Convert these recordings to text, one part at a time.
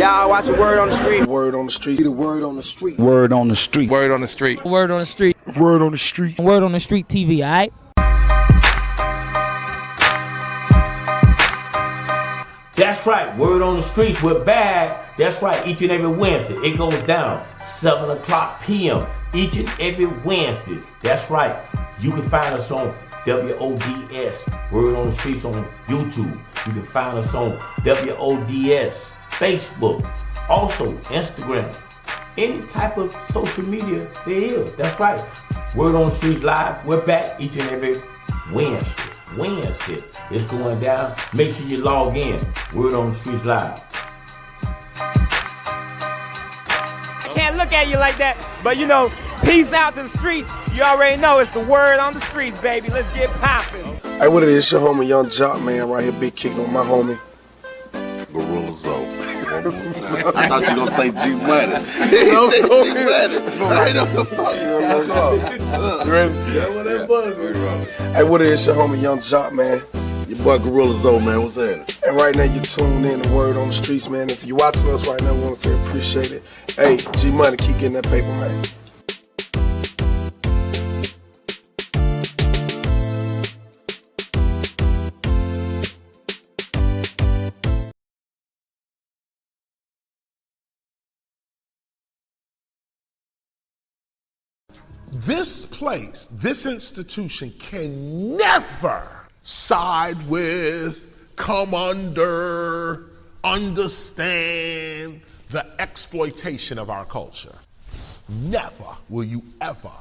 Y'all watching Word on the Street. Word on the street. The word on the street. Word on the street. Word on the street. Word on the street. Word on the street. Word on the street TV, all right? That's right, Word on the Streets, we're back. That's right, each and every Wednesday. It goes down 7 o'clock p.m. each and every Wednesday. That's right. You can find us on WODS, Word on the Streets on YouTube. You can find us on WODS, Facebook, also Instagram. Any type of social media there is. That's right. Word on the Streets Live. We're back each and every Wednesday. It's going down. Make sure you log in. Word on the Streets Live. I can't look at you like that, but you know, peace out to the streets. You already know it's the word on the streets, baby. Let's get popping. Hey, what it is? It's your homie Young Jock, man, right here, big kicking on my homie. Gorilla Zoe. I thought you gonna say G Money. He said G Money. I know the fuck. You ready? Yeah, what that buzz? Hey, what it is? It's your homie Young Jock, man. Your boy Gorilla Zoe, man. What's happening? And right now, you tuned in to Word on the Streets, man. If you're watching us right now, we want to say appreciate it. Hey, G Money, keep getting that paper, man. This place, this institution can never side with, come under, understand the exploitation of our culture. Never will you ever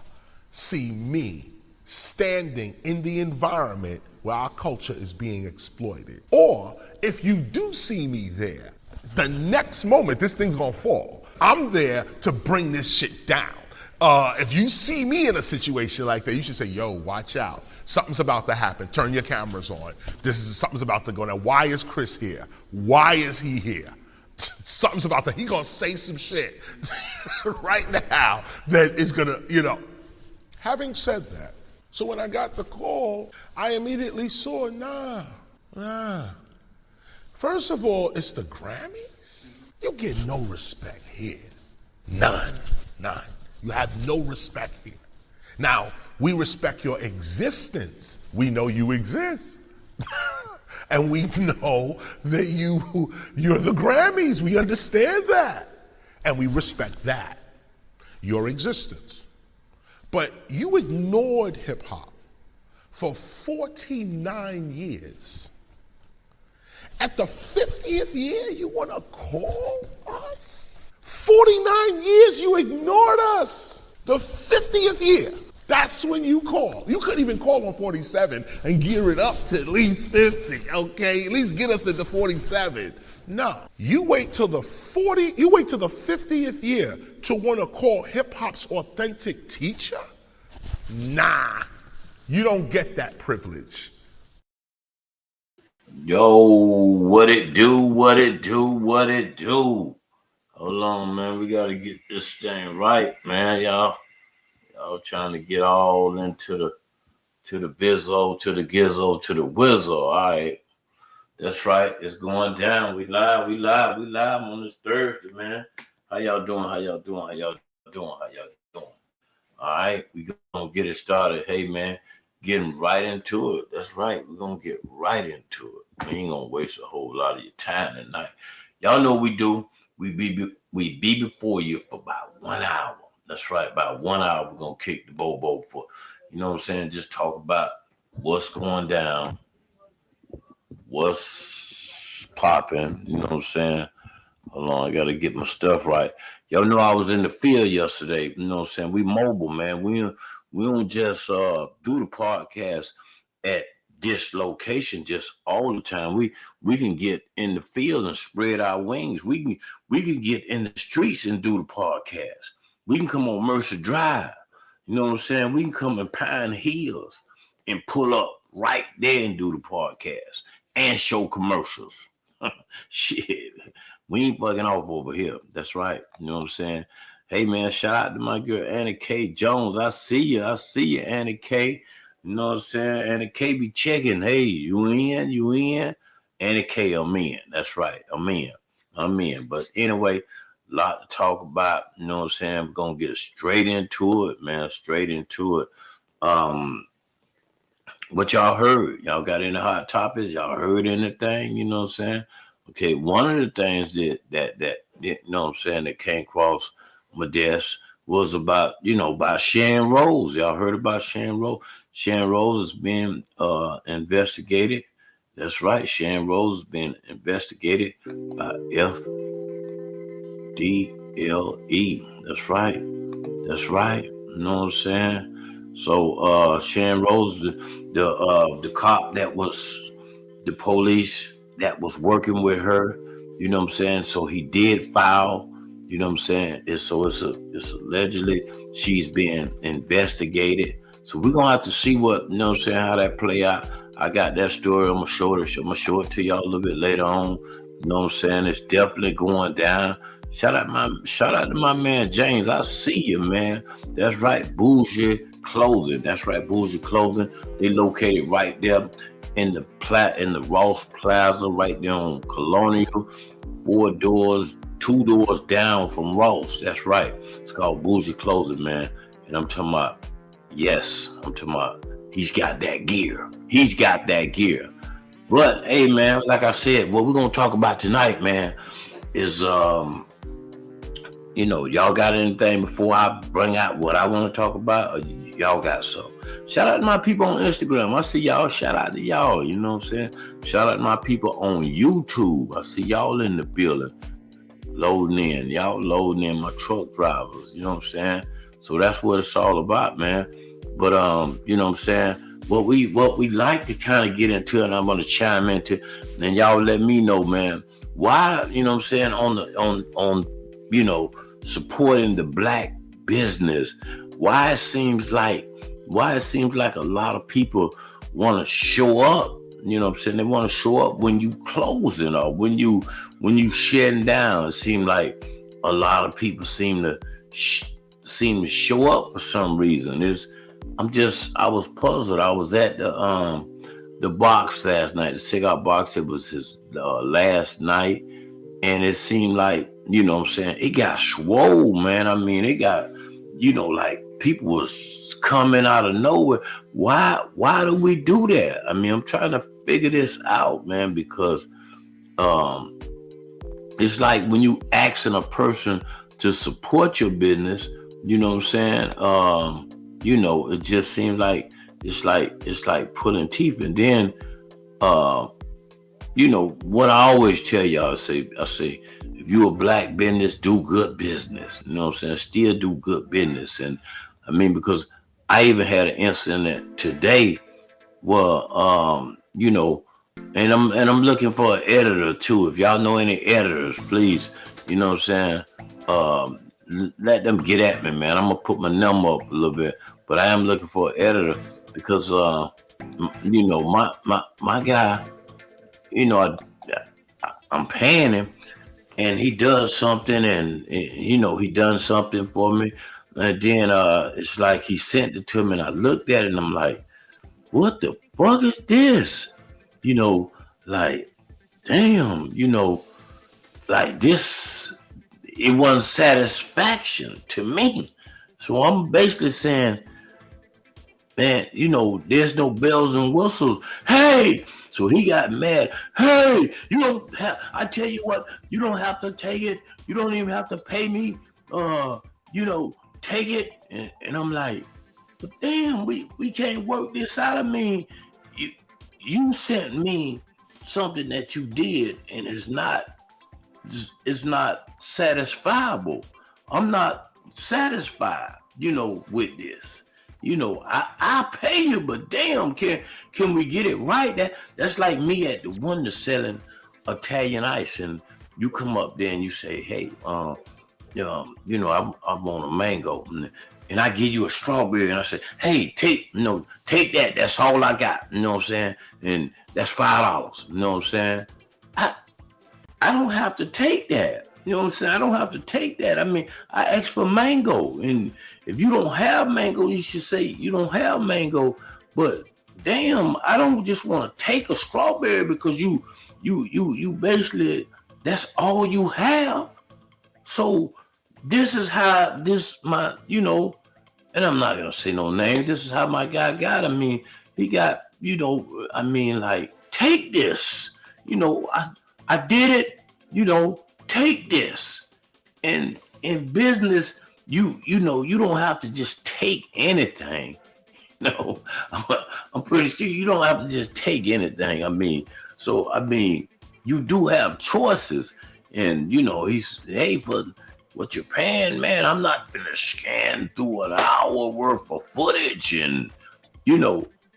see me standing in the environment where our culture is being exploited. Or if you do see me there, the next moment this thing's gonna fall. I'm there to bring this shit down. If you see me in a situation like that, you should say, yo, watch out. Something's about to happen. Turn your cameras on. Something's about to go down. Why is Chris here? Why is he here? Something's about to, he gonna say some shit right now that is gonna, Having said that, so when I got the call, I immediately saw, nah. First of all, it's the Grammys. You get no respect here. None. You have no respect here. Now, we respect your existence. We know you exist. And we know that you're the Grammys. We understand that. And we respect that, your existence. But you ignored hip hop for 49 years. At the 50th year, you want to call us? 49 years you ignored us. The 50th year, that's when you call. You couldn't even call on 47 and gear it up to at least 50, okay? At least get us into 47. No, you wait till the 50th year to want to call hip hop's authentic teacher? Nah, you don't get that privilege. Yo, what it do? Hold on, man. We got to get this thing right, man. Y'all trying to get all into the bizzo, to the gizzo, to the whizzo. All right. That's right. It's going down. We live on this Thursday, man. How y'all doing? All right. We going to get it started. Hey, man, getting right into it. That's right. We're going to get right into it. We ain't going to waste a whole lot of your time tonight. Y'all know what we do. We be before you for about 1 hour. That's right, about 1 hour we're gonna kick the bobo for, just talk about what's going down, what's popping, Hold on, I gotta get my stuff right. Y'all know I was in the field yesterday, We mobile, man. We don't just do the podcast at this location just all the time. We can get in the field and spread our wings. We can get in the streets and do the podcast. We can come on Mercer Drive. We can come in Pine Hills and pull up right there and do the podcast and show commercials. Shit, we ain't fucking off over here. That's right. Hey man, shout out to my girl Annie K. Jones. I see you, Annie K. Annie K be checking. Hey, you in? Annie K, I'm in. That's right, I'm in. I'm in. But anyway, a lot to talk about. You know what I'm saying? We're gonna get straight into it, man. Straight into it. What y'all heard? Y'all got any hot topics? Y'all heard anything? You know what I'm saying? Okay, one of the things that you know what I'm saying that came across my desk was about, you know, about Sharon Rose. Y'all heard about Sharon Rose? Sharon Rose is being investigated. That's right. Sharon Rose has been investigated by FDLE. That's right. That's right. You know what I'm saying? So Sharon Rose, the cop that was the police that was working with her, you know what I'm saying? So he did file, you know what I'm saying? It's allegedly she's being investigated. So we're gonna have to see what, you know what I'm saying, how that play out. I got that story. I'm gonna show it to y'all a little bit later on. You know what I'm saying? It's definitely going down. Shout out to my man James. I see you, man. That's right, Bougie Clothing. That's right, Bougie Clothing. They located right there in the Ross Plaza, right there on Colonial, 2 doors down from Ross. That's right. It's called Bougie Clothing, man. And I'm talking about, he's got that gear. He's got that gear. But hey, man, like I said, what we're gonna talk about tonight, man, is you know, y'all got anything before I bring out what I want to talk about? Or y'all got some? Shout out to my people on Instagram. I see y'all. Shout out to y'all. You know what I'm saying? Shout out to my people on YouTube. I see y'all in the building. Loading in. Y'all loading in, my truck drivers. You know what I'm saying? So that's what it's all about, man. But you know what I'm saying? What we like to kind of get into, and I'm gonna chime into, and y'all let me know, man, why, you know what I'm saying, on you know, supporting the black business, why it seems like a lot of people want to show up. You know what I'm saying? They want to show up when you closing or when you shutting down. It seems like a lot of people seem to show up for some reason. I was puzzled. I was at the box last night, the cigar box. It was his last night, and it seemed like, you know what I'm saying, it got swole, man. I mean, it got, you know, like people was coming out of nowhere. Why do we do that? I mean, I'm trying to figure this out, man, because it's like when you asking a person to support your business, you know what I'm saying? You know, it just seems like it's like pulling teeth. And then you know what I always tell y'all, I say, if you a black business, do good business. You know what I'm saying? Still do good business. And I mean, because I even had an incident today where you know, and I'm looking for an editor too. If y'all know any editors, please, you know what I'm saying, let them get at me, man. I'm gonna put my number up a little bit, but I am looking for an editor because you know, my guy, you know, I'm paying him, and he does something, and you know, he done something for me, and then it's like he sent it to me, and I looked at it, and I'm like, what the fuck is this? You know, like, damn, you know, like this, it wasn't satisfaction to me. So I'm basically saying, man, you know, there's no bells and whistles. Hey, so he got mad. Hey, you don't have, I tell you what, you don't have to take it. You don't even have to pay me. You know, take it. And I'm like, but damn, we can't work this out. I mean, you sent me something that you did, and it's not satisfiable. I'm not satisfied, you know, with this. You know, I pay you, but damn, can we get it right? That's like me at the Wonder selling Italian ice, and you come up there and you say, hey, you know, I want a mango, and I give you a strawberry, and I say, hey, take that. That's all I got. You know what I'm saying? And that's $5. You know what I'm saying? I don't have to take that. You know what I'm saying? I don't have to take that. I mean, I asked for mango, and if you don't have mango, you should say you don't have mango. But damn, I don't just want to take a strawberry because you basically That's all you have. So this is how and I'm not gonna say no name. This is how my guy got. I mean, he got, like, take this. I did it. Take this. And in business, you don't have to just take anything. No, I'm pretty sure you don't have to just take anything. You do have choices. And he's, hey, for what you're paying, man, I'm not gonna scan through an hour worth of footage. And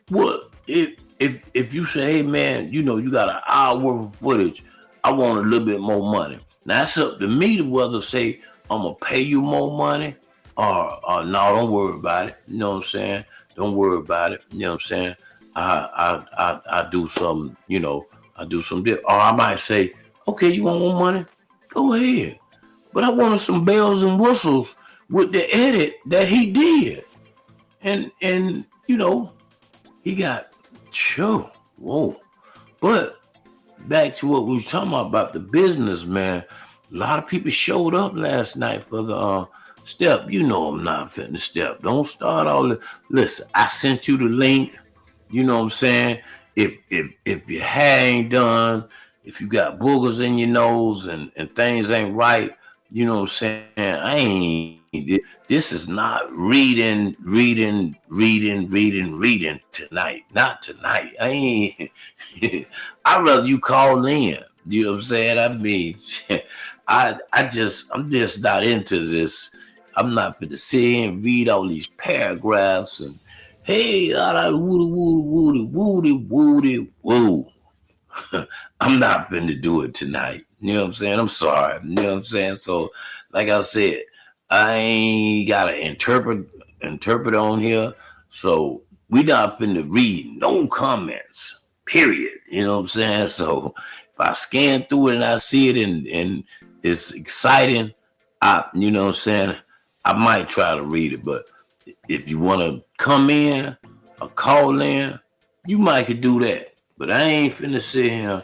what if you say, hey, man, you got an hour worth of footage, I want a little bit more money. Now it's up to me to whether say I'm gonna pay you more money or no, don't worry about it. You know what I'm saying? Don't worry about it. You know what I'm saying? I do some, I do some deal. Or I might say, okay, you want more money? Go ahead. But I wanted some bells and whistles with the edit that he did. And he got, sure, whoa. But back to what we was talking about the business, man. A lot of people showed up last night for the step. I'm not finna step. Don't start all the. Listen, I sent you the link. You know what I'm saying? If your hair ain't done, if you got boogers in your nose and things ain't right, you know what I'm saying? This is not reading tonight. Not tonight. I'd rather you call in. You know what I'm saying? I'm just not into this. I'm not for to sit here and read all these paragraphs and hey, woody, woo. I'm not finna do it tonight. You know what I'm saying? I'm sorry. You know what I'm saying? So, like I said, I ain't gotta interpret on here. So we not finna read no comments. Period. You know what I'm saying? So if I scan through it and I see it and it's exciting, you know what I'm saying, I might try to read it. But if you wanna come in or call in, you might could do that. But I ain't finna sit here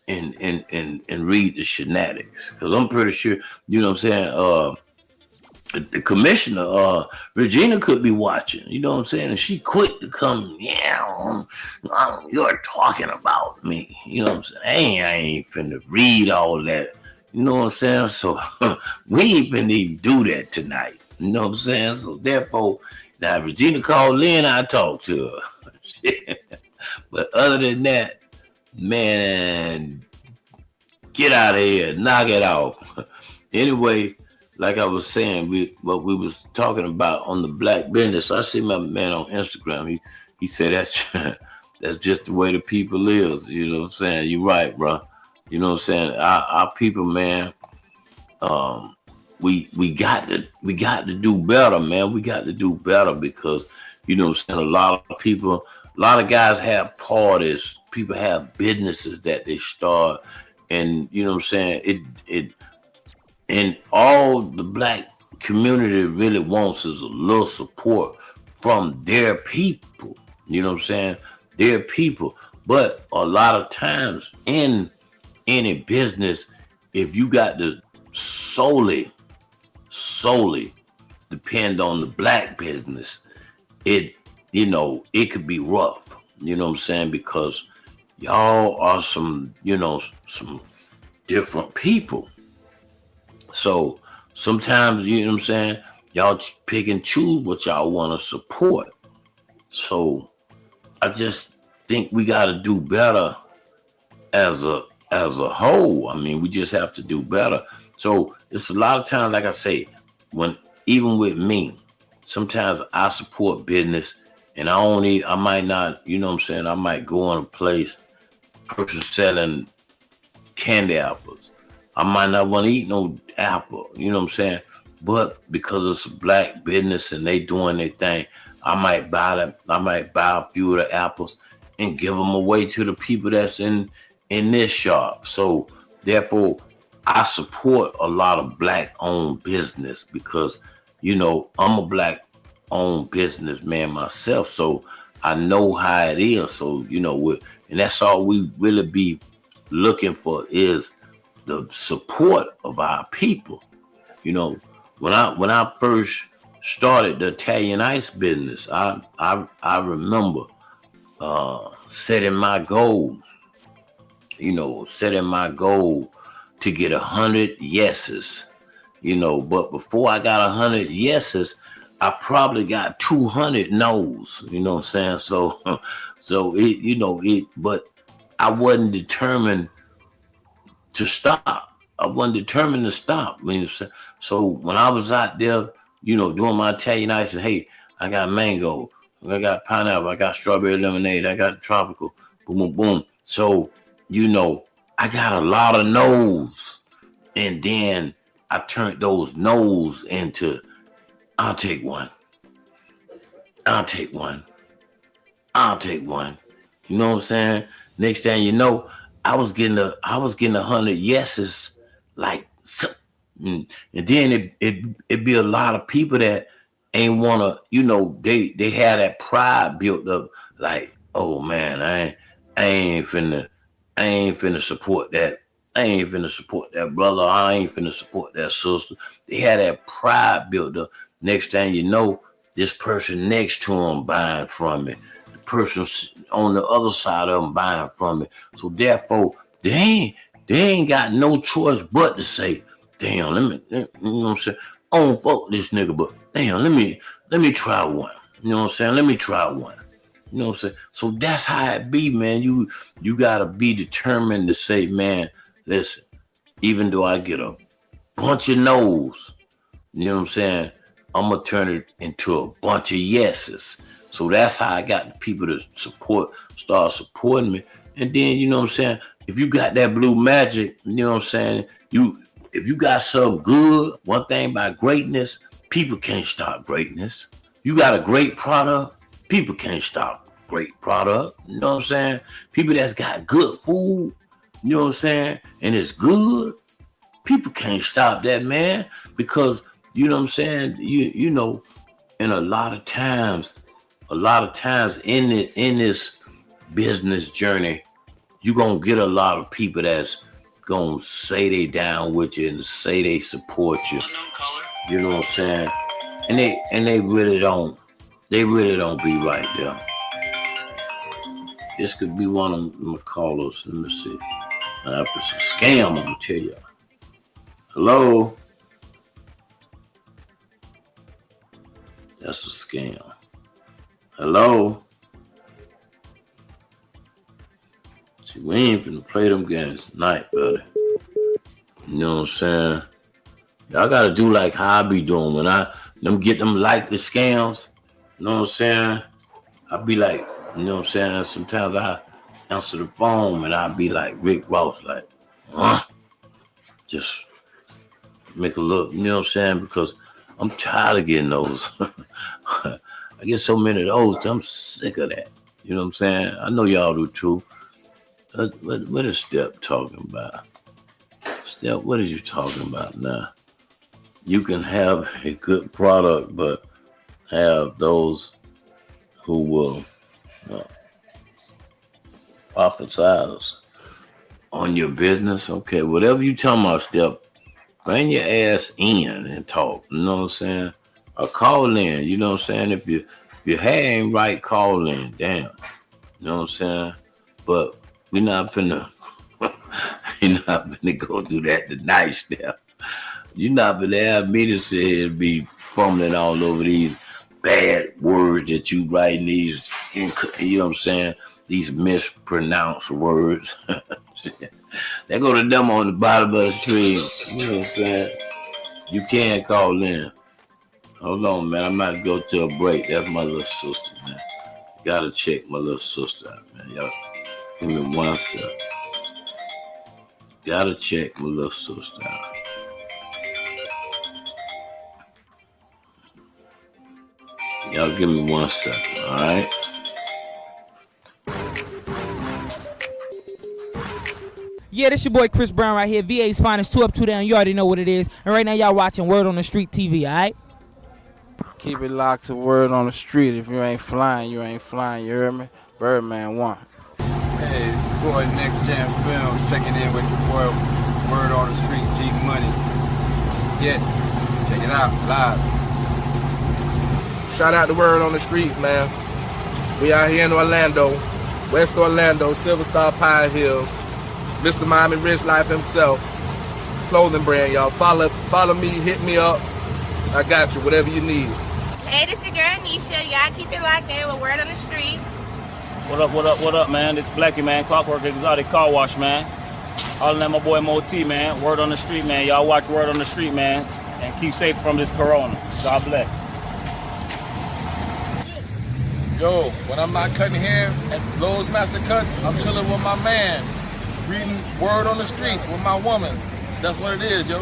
and read the shenanigans. Because I'm pretty sure, you know what I'm saying, the commissioner, Regina, could be watching, you know what I'm saying? And she quick to come, you're talking about me. You know what I'm saying? I ain't finna read all that. You know what I'm saying? So we ain't finna even do that tonight. You know what I'm saying? So therefore, now Regina called in, I talked to her. But other than that, man, get out of here, knock it off. Anyway, like I was saying, what we was talking about on the black business. I see my man on Instagram. He said that's just the way the people is. You know what I'm saying? You're right, bro. You know what I'm saying? Our people, man. We got to do better, man. We got to do better because you know what I'm saying. A lot of guys have parties. People have businesses that they start, and you know what I'm saying. And all the black community really wants is a little support from their people. You know what I'm saying? Their people. But a lot of times in any business, if you got to solely depend on the black business, it could be rough. You know what I'm saying? Because y'all are some different people. So sometimes, you know what I'm saying, y'all pick and choose what y'all want to support. So I just think we got to do better as a whole. I mean, we just have to do better. So it's a lot of times, like I say, even with me, sometimes I support business and I might not, you know what I'm saying, I might go in a place, person selling candy apples. I might not want to eat no apple, you know what I'm saying? But because it's a black business and they doing their thing, I might buy a few of the apples and give them away to the people that's in this shop. So therefore, I support a lot of black-owned business because, I'm a black-owned businessman myself, so I know how it is. So, and that's all we really be looking for is the support of our people. You know, when I first started the Italian ice business, I remember setting my goal. You know, setting my goal to get 100 yeses. You know, but before I got 100 yeses, I probably got 200 no's. You know what I'm saying? But I wasn't determined to stop. I wasn't determined to stop. So when I was out there, you know, doing my Italian ice, and hey, I got mango, I got pineapple, I got strawberry lemonade, I got tropical, boom, boom, boom. So, you know, I got a lot of no's. And then I turned those no's into, I'll take one. I'll take one. I'll take one. You know what I'm saying? Next thing you know, I was getting 100 yeses, like, and then it be a lot of people that ain't wanna, you know, they had that pride built up, like, oh man, I ain't finna support that. I ain't finna support that brother. I ain't finna support that sister. They had that pride built up. Next thing you know, this person next to him buying from me. The person on the other side of them buying from me. So therefore, they ain't got no choice but to say, damn, you know what I'm saying? I don't fuck this nigga, but damn, let me try one. You know what I'm saying? Let me try one. You know what I'm saying? So that's how it be, man. You gotta be determined to say, man, listen, even though I get a bunch of no's, you know what I'm saying? I'm gonna turn it into a bunch of yeses. So that's how I got the people to start supporting me. And then, you know what I'm saying? If you got that blue magic, you know what I'm saying? If you got something good, one thing about greatness, people can't stop greatness. You got a great product, people can't stop great product. You know what I'm saying? People that's got good food, you know what I'm saying? And it's good, people can't stop that, man. Because, you know what I'm saying? You know, and a lot of times in this business journey, you're going to get a lot of people that's going to say they down with you and say they support you. You know what I'm saying? And they really don't be right there. This could be one of my callers. Let me see. If it's a scam, I'm going to tell you. Hello? That's a scam. Hello? See, we ain't finna play them games tonight, buddy. You know what I'm saying? Y'all gotta do like how I be doing when them get them like the scams. You know what I'm saying? I be like, you know what I'm saying? Sometimes I answer the phone and I be like Rick Ross, like, just make a look, you know what I'm saying? Because I'm tired of getting those. I get so many of those, I'm sick of that. You know what I'm saying? I know y'all do too. What is Step talking about? Step, what are you talking about now? You can have a good product, but have those who will prophesize on your business. Okay, whatever you talking about, Step, bring your ass in and talk. You know what I'm saying? Or call in. You know what I'm saying? If your hair ain't right, call in. Damn. You know what I'm saying? But we're not finna go do that tonight, Step. You're not finna have me to sit here and be fumbling all over these bad words that you writing these, you know what I'm saying? These mispronounced words. They go to them on the bottom of the street. You know what I'm saying? You can't call in. Hold on, man. I might go to a break. That's my little sister, man. Gotta check my little sister out, man. Y'all give me 1 second. Gotta check my little sister out. Y'all give me 1 second, all right? Yeah, this your boy Chris Brown right here. VA's finest, 2 up, 2 down. You already know what it is. And right now y'all watching Word on the Street TV, all right? Keep it locked to Word on the Street. If you ain't flying, you ain't flying. You heard me? Birdman 1. Hey, boy, Next Gen Films checking in with your boy Word on the street, G Money. Yeah, check it out, live. Shout out to Word on the Street, man. We out here in Orlando, West Orlando, Silver Star Pine Hills. Mr. Miami Rich Life himself. Clothing brand, y'all. Follow me, hit me up. I got you, whatever you need. Hey, this is your girl Anisha. Y'all keep it locked in with Word on the Street. What up, man? This Blackie, man. Clockwork Exotic Car Wash, man. All in my boy Moti, man. Word on the Street, man. Y'all watch Word on the Street, man. And keep safe from this corona. God bless. Yo, when I'm not cutting hair at Lowe's Master Cuts, I'm chilling with my man, reading Word on the Streets with my woman. That's what it is, yo.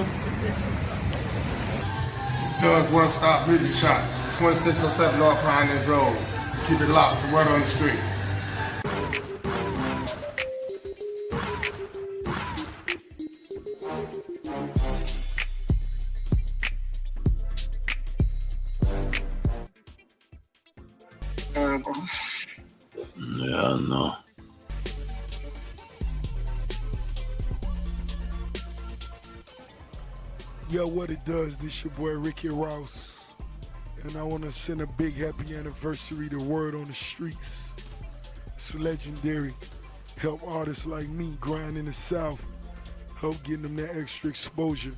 Studs One Stop Music Shop, 2607 North Pioneers Road. Keep it locked to Word on the Streets. Yeah, I know. Yo, what it does, this your boy Ricky Rouse. And I want to send a big happy anniversary to Word on the Streets. It's legendary. Help artists like me grind in the South. Help getting them that extra exposure.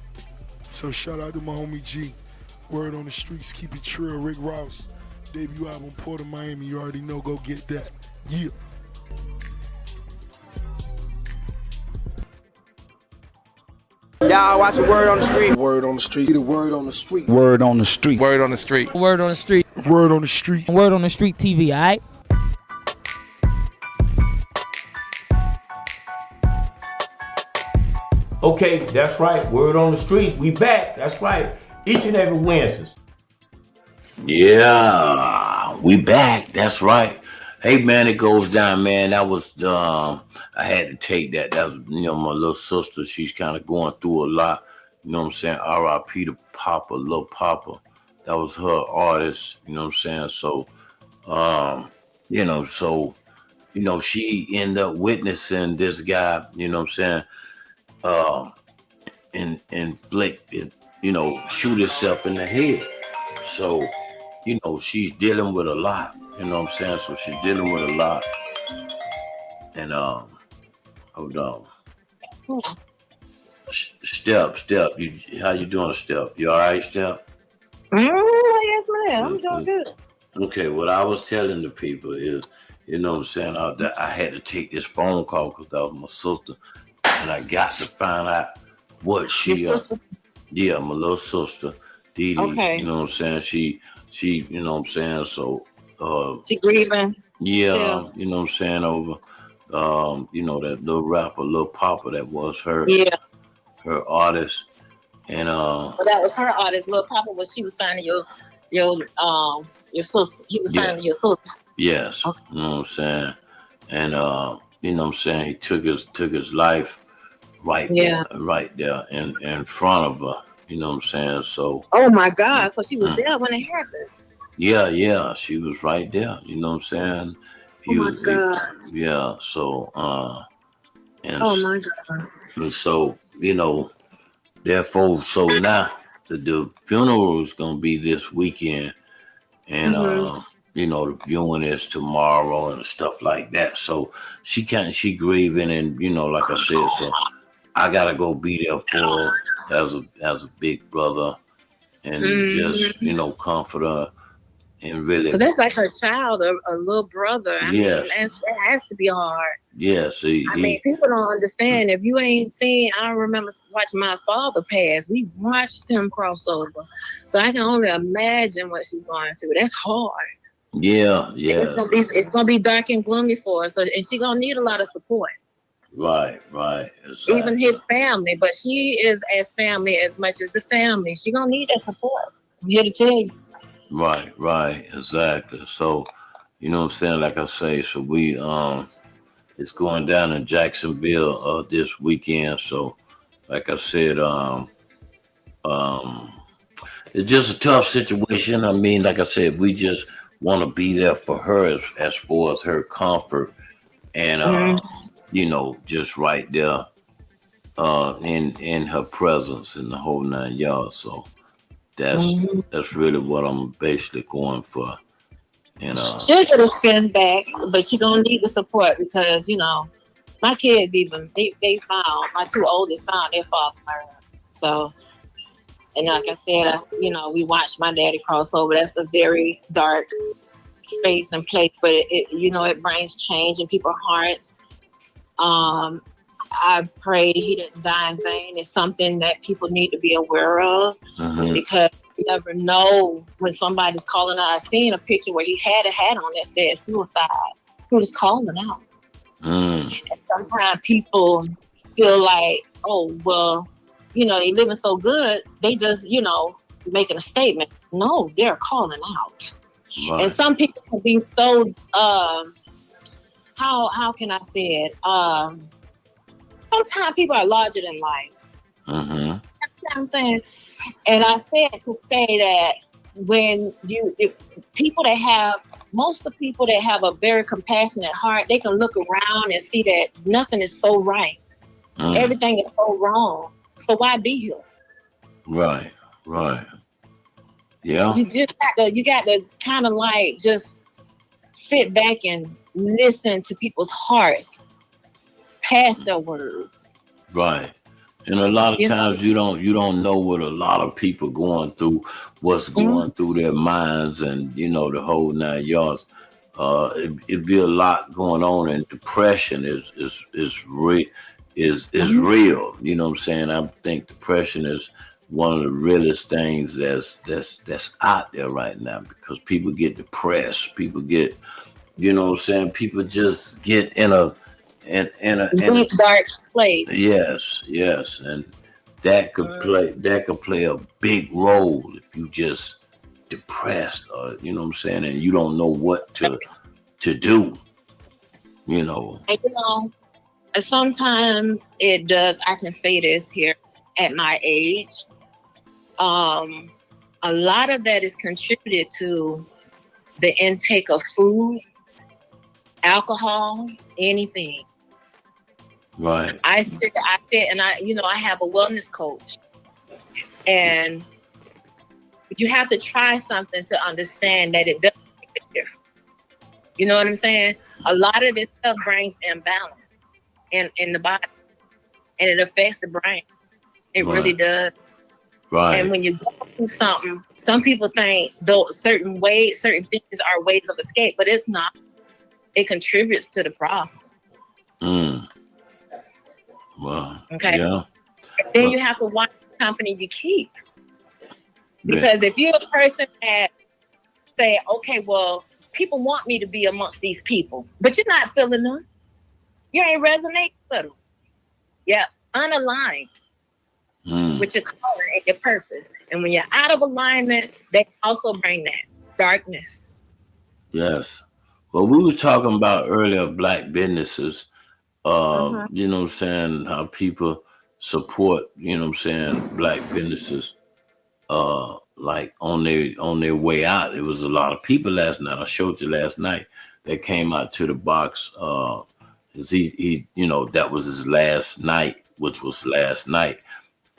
So shout out to my homie G. Word on the Streets, keep it true, Rick Rouse. Debut album, Port of Miami, you already know, go get that. Yeah. Y'all watching Word on the Street. Word on the Street. The Word on the Street. Word on the Street. Word on the Street. Word on the Street. Word on the Street. Word on the Street TV, all right? Okay, that's right. Word on the Street. We back. That's right. Each and every Wednesday. Yeah, we back. That's right. Hey, man, it goes down, man. That was, I had to take that. That was, my little sister. She's kind of going through a lot. You know what I'm saying? R.I.P. to Papa, Lil Papa. That was her artist. You know what I'm saying? So, she ended up witnessing this guy, you know what I'm saying, inflict, shoot himself in the head. So, she's dealing with a lot. You know what I'm saying? So she's dealing with a lot. And hold on. Step. How you doing, Step? You all right, Step? Yes, ma'am. I'm doing good. Okay, what I was telling the people is, you know what I'm saying, that I had to take this phone call because that was my sister. And I got to find out what she, my little sister, Dee Dee, okay. You know what I'm saying? She, you know what I'm saying? So, she grieving. Yeah, you know what I'm saying, over, that little rapper, Lil Papa, that was her, her artist. And, well, that was her artist. Lil Papa she was signing your sister. He was signing your sister. Yes, okay. You know what I'm saying? And, you know what I'm saying? He took his life right there in front of her. You know what I'm saying? So. Oh my God! So she was there when it happened. Yeah, she was right there. You know what I'm saying? God. So, and oh my God. And so, therefore, so now the funeral is gonna be this weekend, and the viewing is tomorrow and stuff like that. So she grieving, and like I said, so I gotta go be there for her as a big brother, and just comfort her. And really, so that's like her child, a little brother. I mean, that has to be hard. Yeah, see, I mean, people don't understand. If you ain't seen, I remember watching my father pass. We watched him cross over, so I can only imagine what she's going through. That's hard. Yeah. It's gonna be dark and gloomy for her. So, and she's gonna need a lot of support. Right. Exactly. Even his family, but she is as family as much as the family. She gonna need that support. I'm here to tell you. Right, exactly. So, you know what I'm saying? Like I say, so we it's going down in Jacksonville this weekend. So, like I said, it's just a tough situation. I mean, like I said, we just want to be there for her as far as her comfort, and just right there, in her presence in the whole 9 yards. So that's really what I'm basically going for. And She'll get her strength back, but she gonna need the support because my kids even they found my 2 oldest found their father murdered. So, and like I said, we watched my daddy cross over. That's a very dark space and place, but it brings change in people's hearts. I pray he didn't die in vain. It's something that people need to be aware of because you never know when somebody's calling out. I seen a picture where he had a hat on that said suicide. He was calling out. And sometimes people feel like, oh, well, they living so good, they just, making a statement. No, they're calling out. Right. And some people can be so, how can I say it? Sometimes people are larger than life. That's what I'm saying. And I say it to say that when most of the people that have a very compassionate heart, they can look around and see that nothing is so right. Everything is so wrong. So why be here? Right. Yeah. You got to kind of like just sit back and listen to people's hearts past their words. Right. And a lot of times you don't know what a lot of people going through, what's going through their minds, and the whole 9 yards. It'd be a lot going on, and depression is real. You know what I'm saying? I think depression is one of the realest things that's out there right now, because people get depressed. People get, people just get in a dark place. Yes, and that could play a big role if you just depressed, or what I'm saying, and you don't know what to do. And sometimes it does. I can say this here at my age. A lot of that is contributed to the intake of food, alcohol, anything. Right. I sit and I have a wellness coach, and you have to try something to understand that it does make a difference. You know what I'm saying? A lot of this stuff brings imbalance in the body, and it affects the brain. It really does. Right. And when you go through something, some people think those certain things are ways of escape, but it's not. It contributes to the problem. Wow. Okay. Yeah. Then you have to watch the company you keep. Because if you're a person that say, okay, well, people want me to be amongst these people, but you're not feeling them. You ain't resonating with them. Yeah, unaligned with your calling and your purpose. And when you're out of alignment, they also bring that darkness. Yes. Well, we were talking about earlier Black businesses. You know what I'm saying, how people support, Black businesses, like on their way out. There was a lot of people last night. I showed you last night that came out to the box. He that was his last night, which was last night.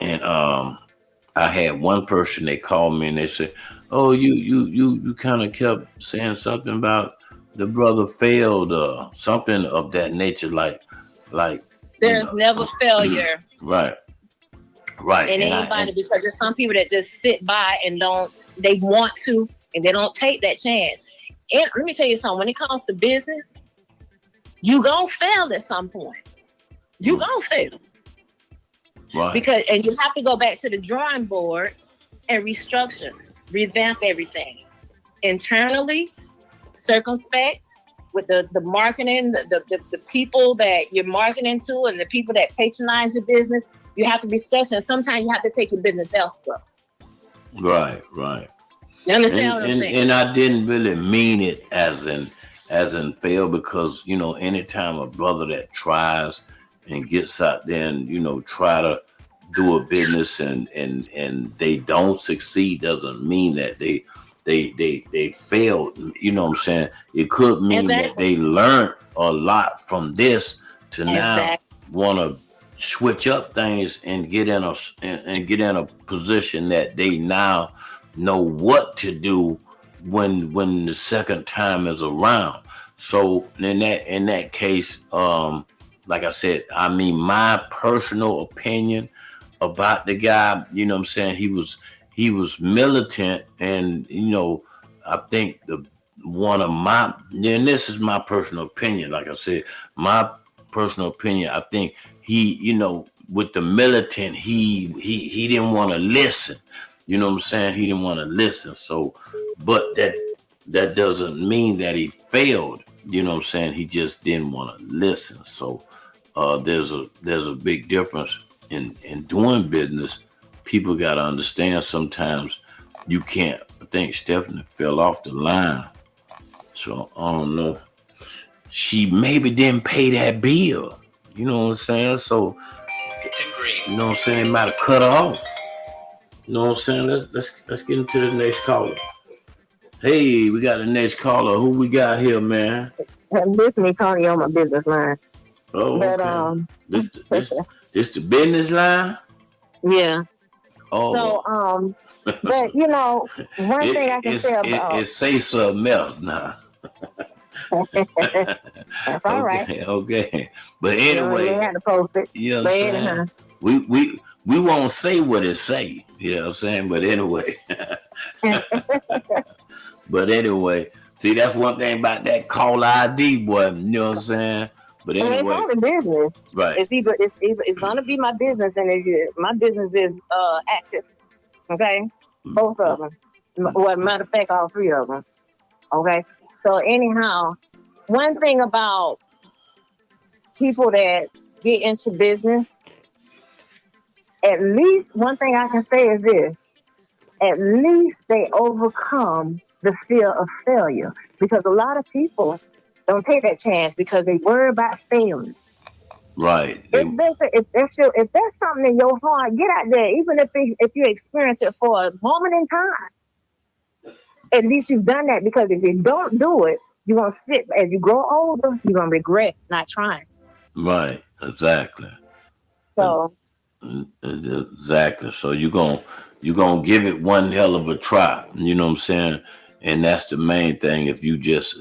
And I had one person, they called me and they said, oh, you kind of kept saying something about the brother failed, something of that nature, like there's never failure. Right. In anybody, because there's some people that just sit by and they want to, and they don't take that chance. And let me tell you something, when it comes to business, you gonna fail at some point. You gonna fail. Right. And you have to go back to the drawing board and restructure, revamp everything. Internally, circumspect, with the marketing, the people that you're marketing to and the people that patronize your business, you have to restructure. And sometimes you have to take your business elsewhere. Right. You understand what I'm saying? And I didn't really mean it as in fail, because, anytime a brother that tries and gets out there and, try to do a business and they don't succeed, doesn't mean that they failed. You know what I'm saying? It could mean that they learned a lot from this to now want to switch up things and get in a position that they now know what to do when the second time is around. So in that case, like I said, I mean, my personal opinion about the guy, you know what I'm saying, he was militant, and you know, I think and this is my personal opinion, like I said, my personal opinion, I think he, you know, with the militant, he didn't want to listen. You know what I'm saying? He didn't want to listen. So, but that doesn't mean that he failed. You know what I'm saying? He just didn't want to listen. So, there's a big difference in doing business. People got to understand sometimes you can't. I think Stephanie fell off the line. So I don't know. She maybe didn't pay that bill. You know what I'm saying? So, you know what I'm saying? They might have cut her off. You know what I'm saying? Let's get into the next caller. Hey, we got the next caller. Who we got here, man? This me calling you on my business line. Oh, but, okay. This the business line? Yeah. Oh. So, but you know, one thing I can say about it say something else now. That's all right. Okay. But anyway, you had to post it. You know what I'm saying? We won't say what it say, you know what I'm saying? But anyway. But anyway, see, that's one thing about that call ID, boy. You know what I'm saying? But anyway, it's not a business. Right. It's gonna be my business, and my business is active. Okay, both of them. Well, matter of fact, all three of them. Okay. So anyhow, one thing about people that get into business, at least one thing I can say is this: at least they overcome the fear of failure, because a lot of people don't take that chance because they worry about failing. Right. If that's something in your heart, get out there. Even if you experience it for a moment in time, at least you've done that. Because if you don't do it, you're gonna sit. As you grow older, you're gonna regret not trying. Right. Exactly. So. Exactly. So you're gonna give it one hell of a try. You know what I'm saying? And that's the main thing. If you just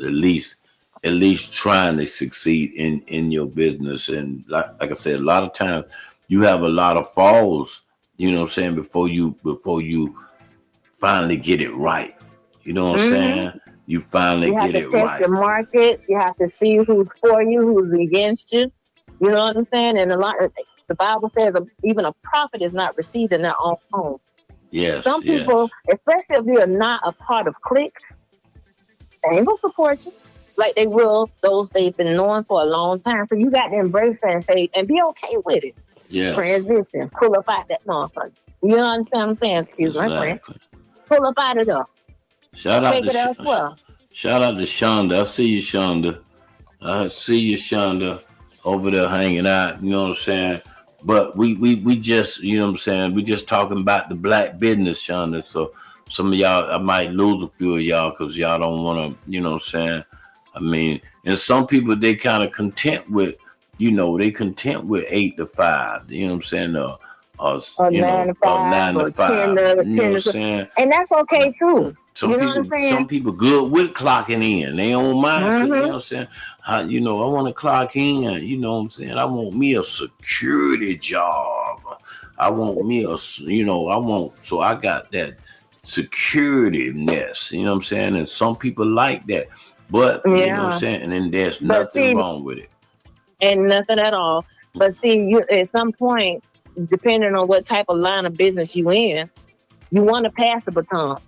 at least trying to succeed in your business. And like I said, a lot of times you have a lot of falls, you know what I'm saying, before you finally get it right. You know what I'm saying? You finally get it right. You have to test the markets. You have to see who's for you, who's against you. You know what I'm saying? And the Bible says even a prophet is not received in their own home. Yes. Some people, especially if you're not a part of cliques, they ain't gonna support you like they will those they've been knowing for a long time. So you got to embrace that and say, and be okay with it. Yeah. Transition. Pull up out that motherfucker. You know what I'm saying? Excuse my friend. Pull up out of there. Shout out to Shonda. I see you, Shonda. Over there hanging out. You know what I'm saying? But we just, you know what I'm saying, we just talking about the black business, Shonda. So some of y'all, I might lose a few of y'all because y'all don't want to, you know what I'm saying? I mean, and some people, they kind of content with, you know, they content with 8 to 5, you know what I'm saying? Or 9 to 5. 9 to 5. You know what I'm saying? And that's okay too. Some people good with clocking in. They don't mind. You know what I'm saying? I want to clock in. You know what I'm saying? I want me a security job. I want me so I got that security-ness. You know what I'm saying? And some people like that. But, you know what I'm saying? And then there's nothing wrong with it. And nothing at all. But see, you at some point, depending on what type of line of business you in, you want to pass the baton.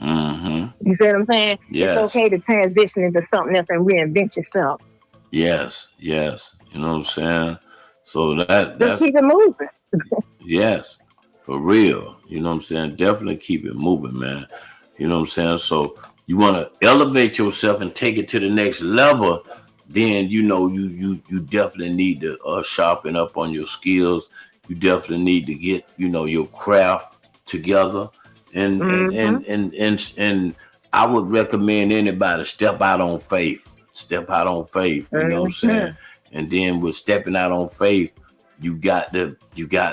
You see what I'm saying? Yes. It's okay to transition into something else and reinvent yourself. Yes. You know what I'm saying? So that's keep it moving. Yes, for real. You know what I'm saying? Definitely keep it moving, man. You know what I'm saying? So you want to elevate yourself and take it to the next level, then you definitely need to sharpen up on your skills. You definitely need to get, your craft together. And I would recommend anybody step out on faith. You know what I'm saying? And then with stepping out on faith, you got to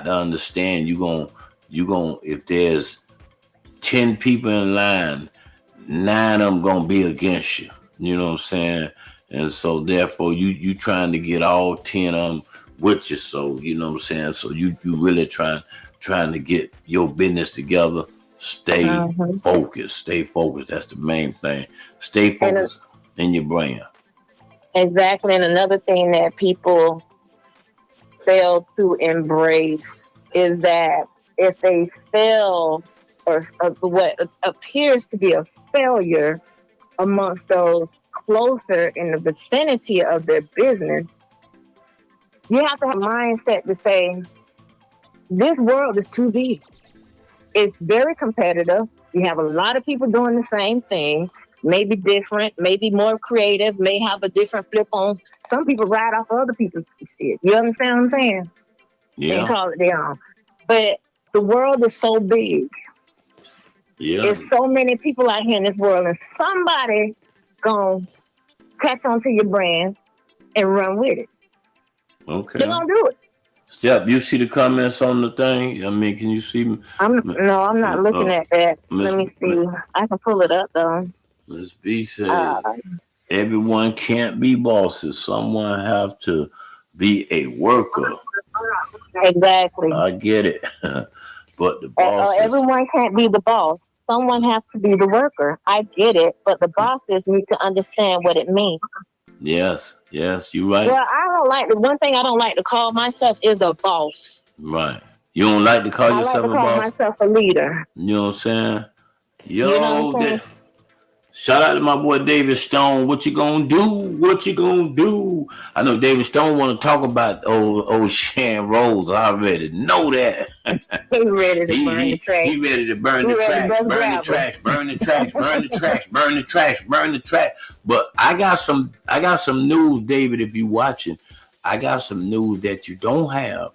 understand you gonna if there's 10 people in line, 9 of them gonna be against you. You know what I'm saying? And so therefore you trying to get all 10 of them with you. So you know what I'm saying? So you really trying to get your business together. Stay focused. Stay focused. That's the main thing. Stay focused in your brand. Exactly. And another thing that people fail to embrace is that if they fail or what appears to be a failure amongst those closer in the vicinity of their business, you have to have a mindset to say, this world is too big. It's very competitive. You have a lot of people doing the same thing, maybe different, maybe more creative, may have a different flip on. Some people ride off other people's shit. You understand what I'm saying? Yeah. They call it their own. But the world is so big. Yeah. There's so many people out here in this world, and somebody gonna catch onto your brand and run with it. Okay. They're gonna do it. Step, you see the comments on the thing? I mean, can you see? I'm not looking at that. Let me see. I can pull it up though. Ms. B says, everyone can't be bosses. Someone have to be a worker. Exactly. I get it. But the bosses. Everyone can't be the boss. Someone has to be the worker. I get it, but the bosses need to understand what it means. Yes, you're right. Well, the one thing I don't like to call myself is a boss. Right. You don't like to call yourself a boss? I like to call myself a leader. You know what I'm saying? You know what I'm saying? Shout out to my boy David Stone. What you gonna do? What you gonna do? I know David Stone want to talk about old Shan Rose. I already know that. He ready to burn the trash. He ready to burn the trash. Burn the trash. Burn the trash. Burn the trash. Burn the trash. Burn the trash. But I got some news, David. If you watching, I got some news that you don't have,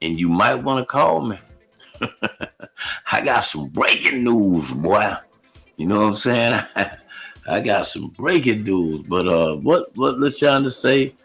and you might want to call me. I got some breaking news, boy. You know what I'm saying? I got some breaking news, but what LaShonda say?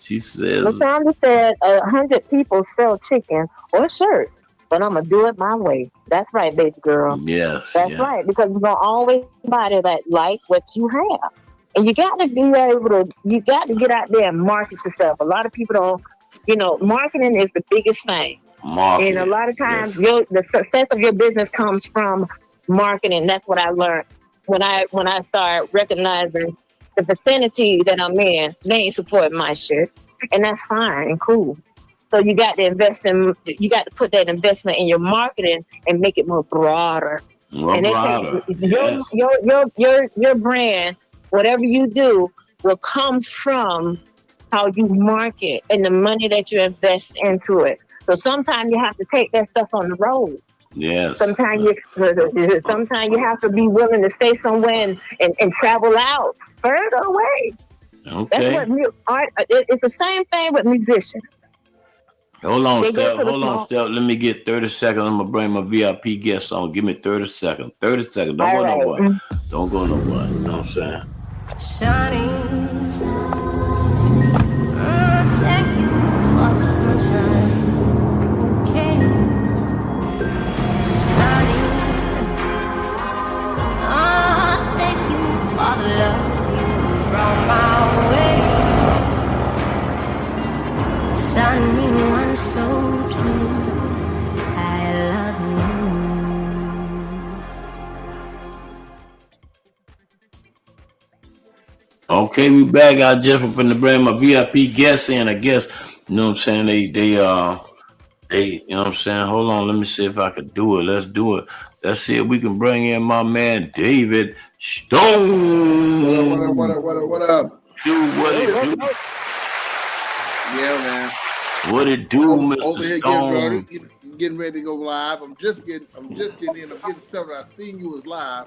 She says LaShonda said 100 people sell chicken or shirt, but I'm gonna do it my way. That's right, baby girl. Yes, that's right, because you're gonna always somebody that like what you have, and you got to be able to. You got to get out there and market yourself. A lot of people don't. Marketing is the biggest thing. Marketing. And a lot of times, the success of your business comes from marketing. That's what I learned when I started recognizing the vicinity that I'm in. They ain't supporting my shit, and that's fine and cool. So you got to put that investment in your marketing and make it more broader. Your brand, whatever you do, will come from how you market and the money that you invest into it. So sometimes you have to take that stuff on the road. Yes. Sometimes you have to be willing to stay somewhere and travel out further away. Okay. That's what it's the same thing with musicians. Hold on, Steph. Let me get 30 seconds. I'm gonna bring my VIP guest on. Give me 30 seconds. 30 seconds. Don't go nowhere. Don't go nowhere. You know what I'm saying? Shining sun. Thank you for the sunshine. Thank you for the love you brought my way. Sunny one so true, I love you. Okay, we back. I just from the bring my VIP guests in. I guess you know what I'm saying. They you know what I'm saying. Hold on, let me see if I can do it. Let's do it. Let's see if we can bring in my man David Stone. What up? Dude, what it do? Yeah, man. What it do, Mr. Over here Stone? getting ready to go live. I'm just getting in. I'm getting settled. I seen you was live.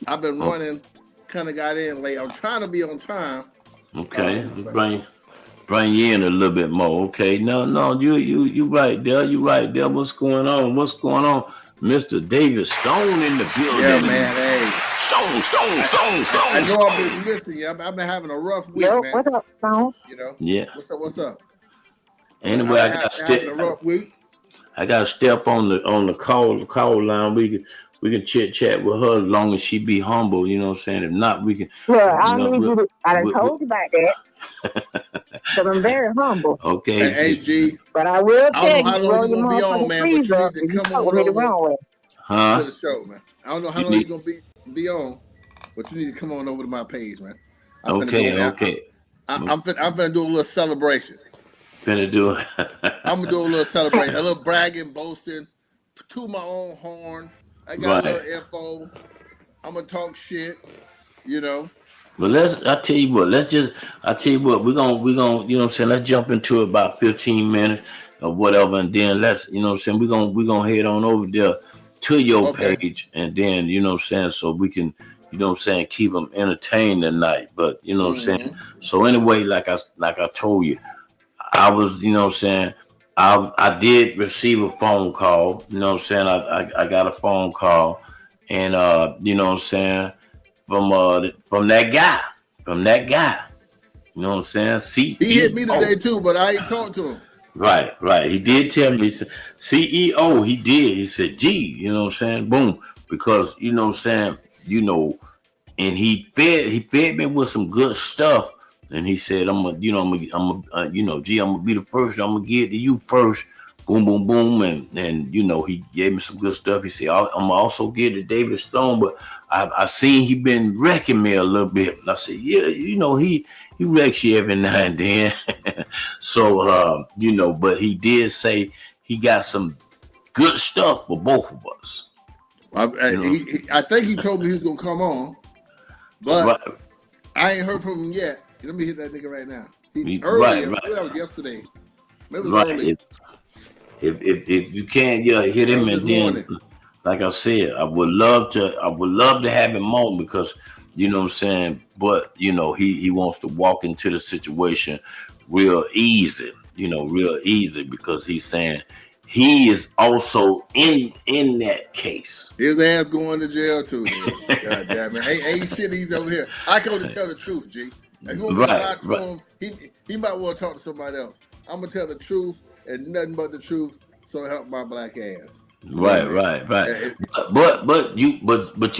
I've been running. Kind of got in late. I'm trying to be on time. Okay, bring you in a little bit more. Okay, no, you right there. You right there. What's going on? Mr. David Stone in the building. Yeah, man. Hey, Stone. I know I've been missing you. I've been having a rough week, man. What's up, Stone? You know. Yeah. What's up? Anyway, I got having a rough week. I got to step on the call line. We can chit chat with her as long as she be humble. You know what I'm saying? If not, we can. Well, I need you to. I done told you about that. But I'm very humble. Okay. Hey, G. But I will I tell don't know how long you're gonna be on, man. But you need to come on over to the show, man. I don't know how long you're gonna be on, but you need to come on over to my page, man. Okay. I'm gonna do a little celebration. I'm gonna do a little celebration, a little bragging, boasting, to my own horn. I got a little info. I'm gonna talk shit, you know. But I tell you what, we're gonna, you know what I'm saying, let's jump into it about 15 minutes or whatever, and then let's, you know what I'm saying, we're gonna head on over there to your page, and then, you know what I'm saying, so we can, you know what I'm saying, keep them entertained tonight. But you know what I'm saying. So anyway, like I told you, I was, you know what I'm saying, I did receive a phone call, you know what I'm saying, I got a phone call, and you know what I'm saying, from that guy, you know what I'm saying. See, he hit me today too, but I ain't talked to him. Right. He did tell me. He said, CEO. He did. He said, "Gee, you know what I'm saying." Boom, because you know what I'm saying. You know, and he fed me with some good stuff, and he said, "I'm gonna be the first. I'm gonna get to you first." Boom, boom, boom, and you know, he gave me some good stuff. He said, "I'm gonna also get to David Stone, but I seen he been wrecking me a little bit." And I said, "Yeah, you know, he wrecks you every now and then." So you know, but he did say he got some good stuff for both of us. I think he told me he was gonna come on, but I ain't heard from him yet. Let me hit that nigga right now. Earlier, that was yesterday. Maybe it was early. If you can't, hit him, and then, like I said, I would love to have him on, because you know what I'm saying. But you know, he wants to walk into the situation real easy, because he's saying he is also in that case. His ass going to jail too. God damn it! Ain't shit he's over here. I can only tell the truth, G. If you want me to lie to him, he might want to talk to somebody else. I'm gonna tell the truth and nothing but the truth, so help my black ass. Right. But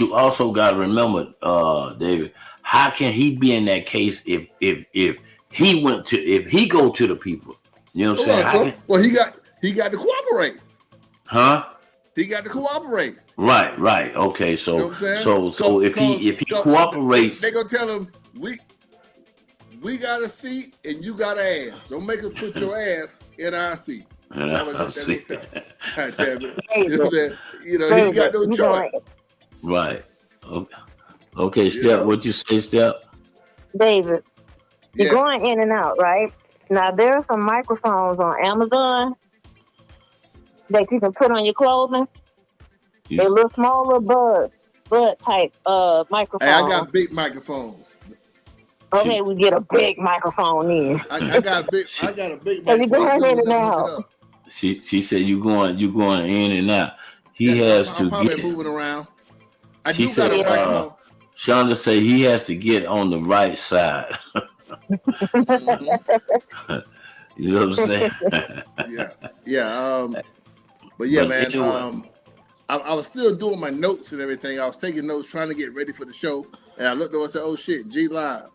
you also gotta remember, David, how can he be in that case if he go to the people? You know what I'm saying? Well, he got to cooperate. Huh? He got to cooperate. Right. Okay, so you know so if he cooperates, they gonna tell him we got a seat and you got an ass. Don't make us put your ass in our seat. See. God damn it. You know, he got no choice. Right. Okay, Step, what you say, Step? David, you're going in and out, right? Now, there are some microphones on Amazon that you can put on your clothing. They look small little bud type microphones. Hey, I got big microphones. Okay, we get a big microphone in. I got a big microphone. You going in and out. She said you going in and out. He has to get moving around. She said, Shonda say he has to get on the right side. You know what I'm saying? Yeah. But man, anyway. I was still doing my notes and everything. I was taking notes, trying to get ready for the show, and I looked over and said, "Oh shit, G live."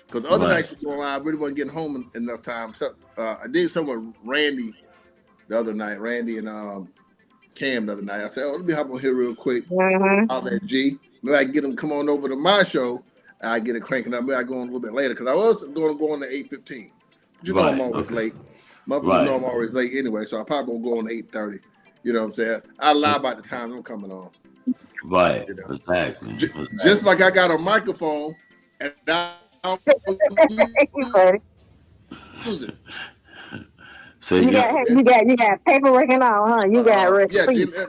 Because the other nights was going live, I really wasn't getting home enough time. So I did some with Randy the other night, Randy and Cam the other night. I said, let me hop on here real quick. I'll let G. Maybe I can get him come on over to my show, and I get it cranking up. Maybe I go on a little bit later, because I was going to go on to 8:15. But you know I'm always late. You know I'm always late anyway, so I probably won't go on to 8:30. You know what I'm saying? I lie about the time I'm coming on. Right, you know? Exactly. Just like I got a microphone, and now so you got paperwork and all, huh? You got receipts.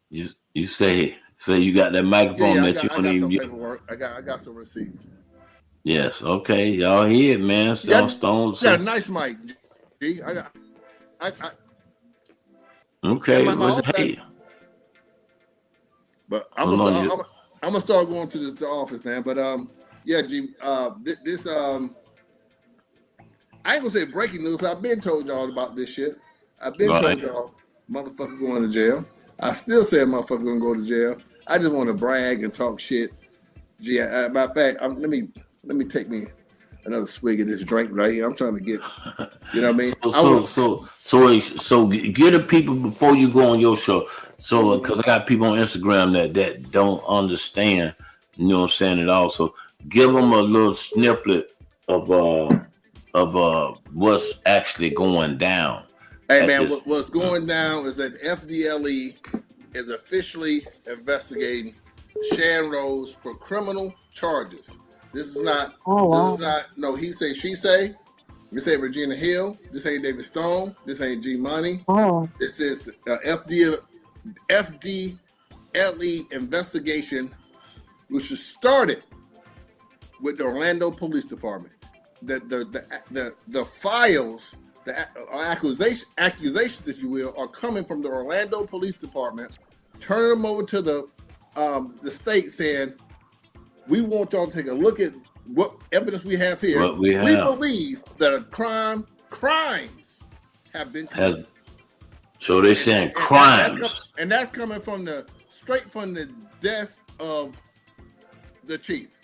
You say you got that microphone that you don't even use. Paperwork. I got some receipts. Yes. Okay. Y'all hear it, man. Stone. Yeah, nice mic. G. Okay. But I'm gonna start going to the office, man. But G, I ain't gonna say breaking news. I've been told y'all about this shit. I've been Right. told y'all motherfucker going to jail. I still say motherfucker gonna go to jail. I just want to brag and talk shit. Gee, matter of fact, let me take me another swig of this drink right here. I'm trying to get, you know what I mean? So get the people before you go on your show. So because I got people on Instagram that don't understand, you know what I'm saying, and also give them a little snippet of what's actually going down. Hey man, what's going down is that FDLE is officially investigating Shan Rose for criminal charges. This is not. Oh, wow. This is not. No, he say, she say. This ain't Regina Hill. This ain't David Stone. This ain't G Money. Oh. This is FDLE investigation, which was started with the Orlando Police Department. The files, the accusations, if you will, are coming from the Orlando Police Department, turning them over to the state, saying, we want y'all to take a look at what evidence we have here. What we have. We believe that crimes have been committed. So they're saying crimes. And that's coming from straight from the desk of the chief.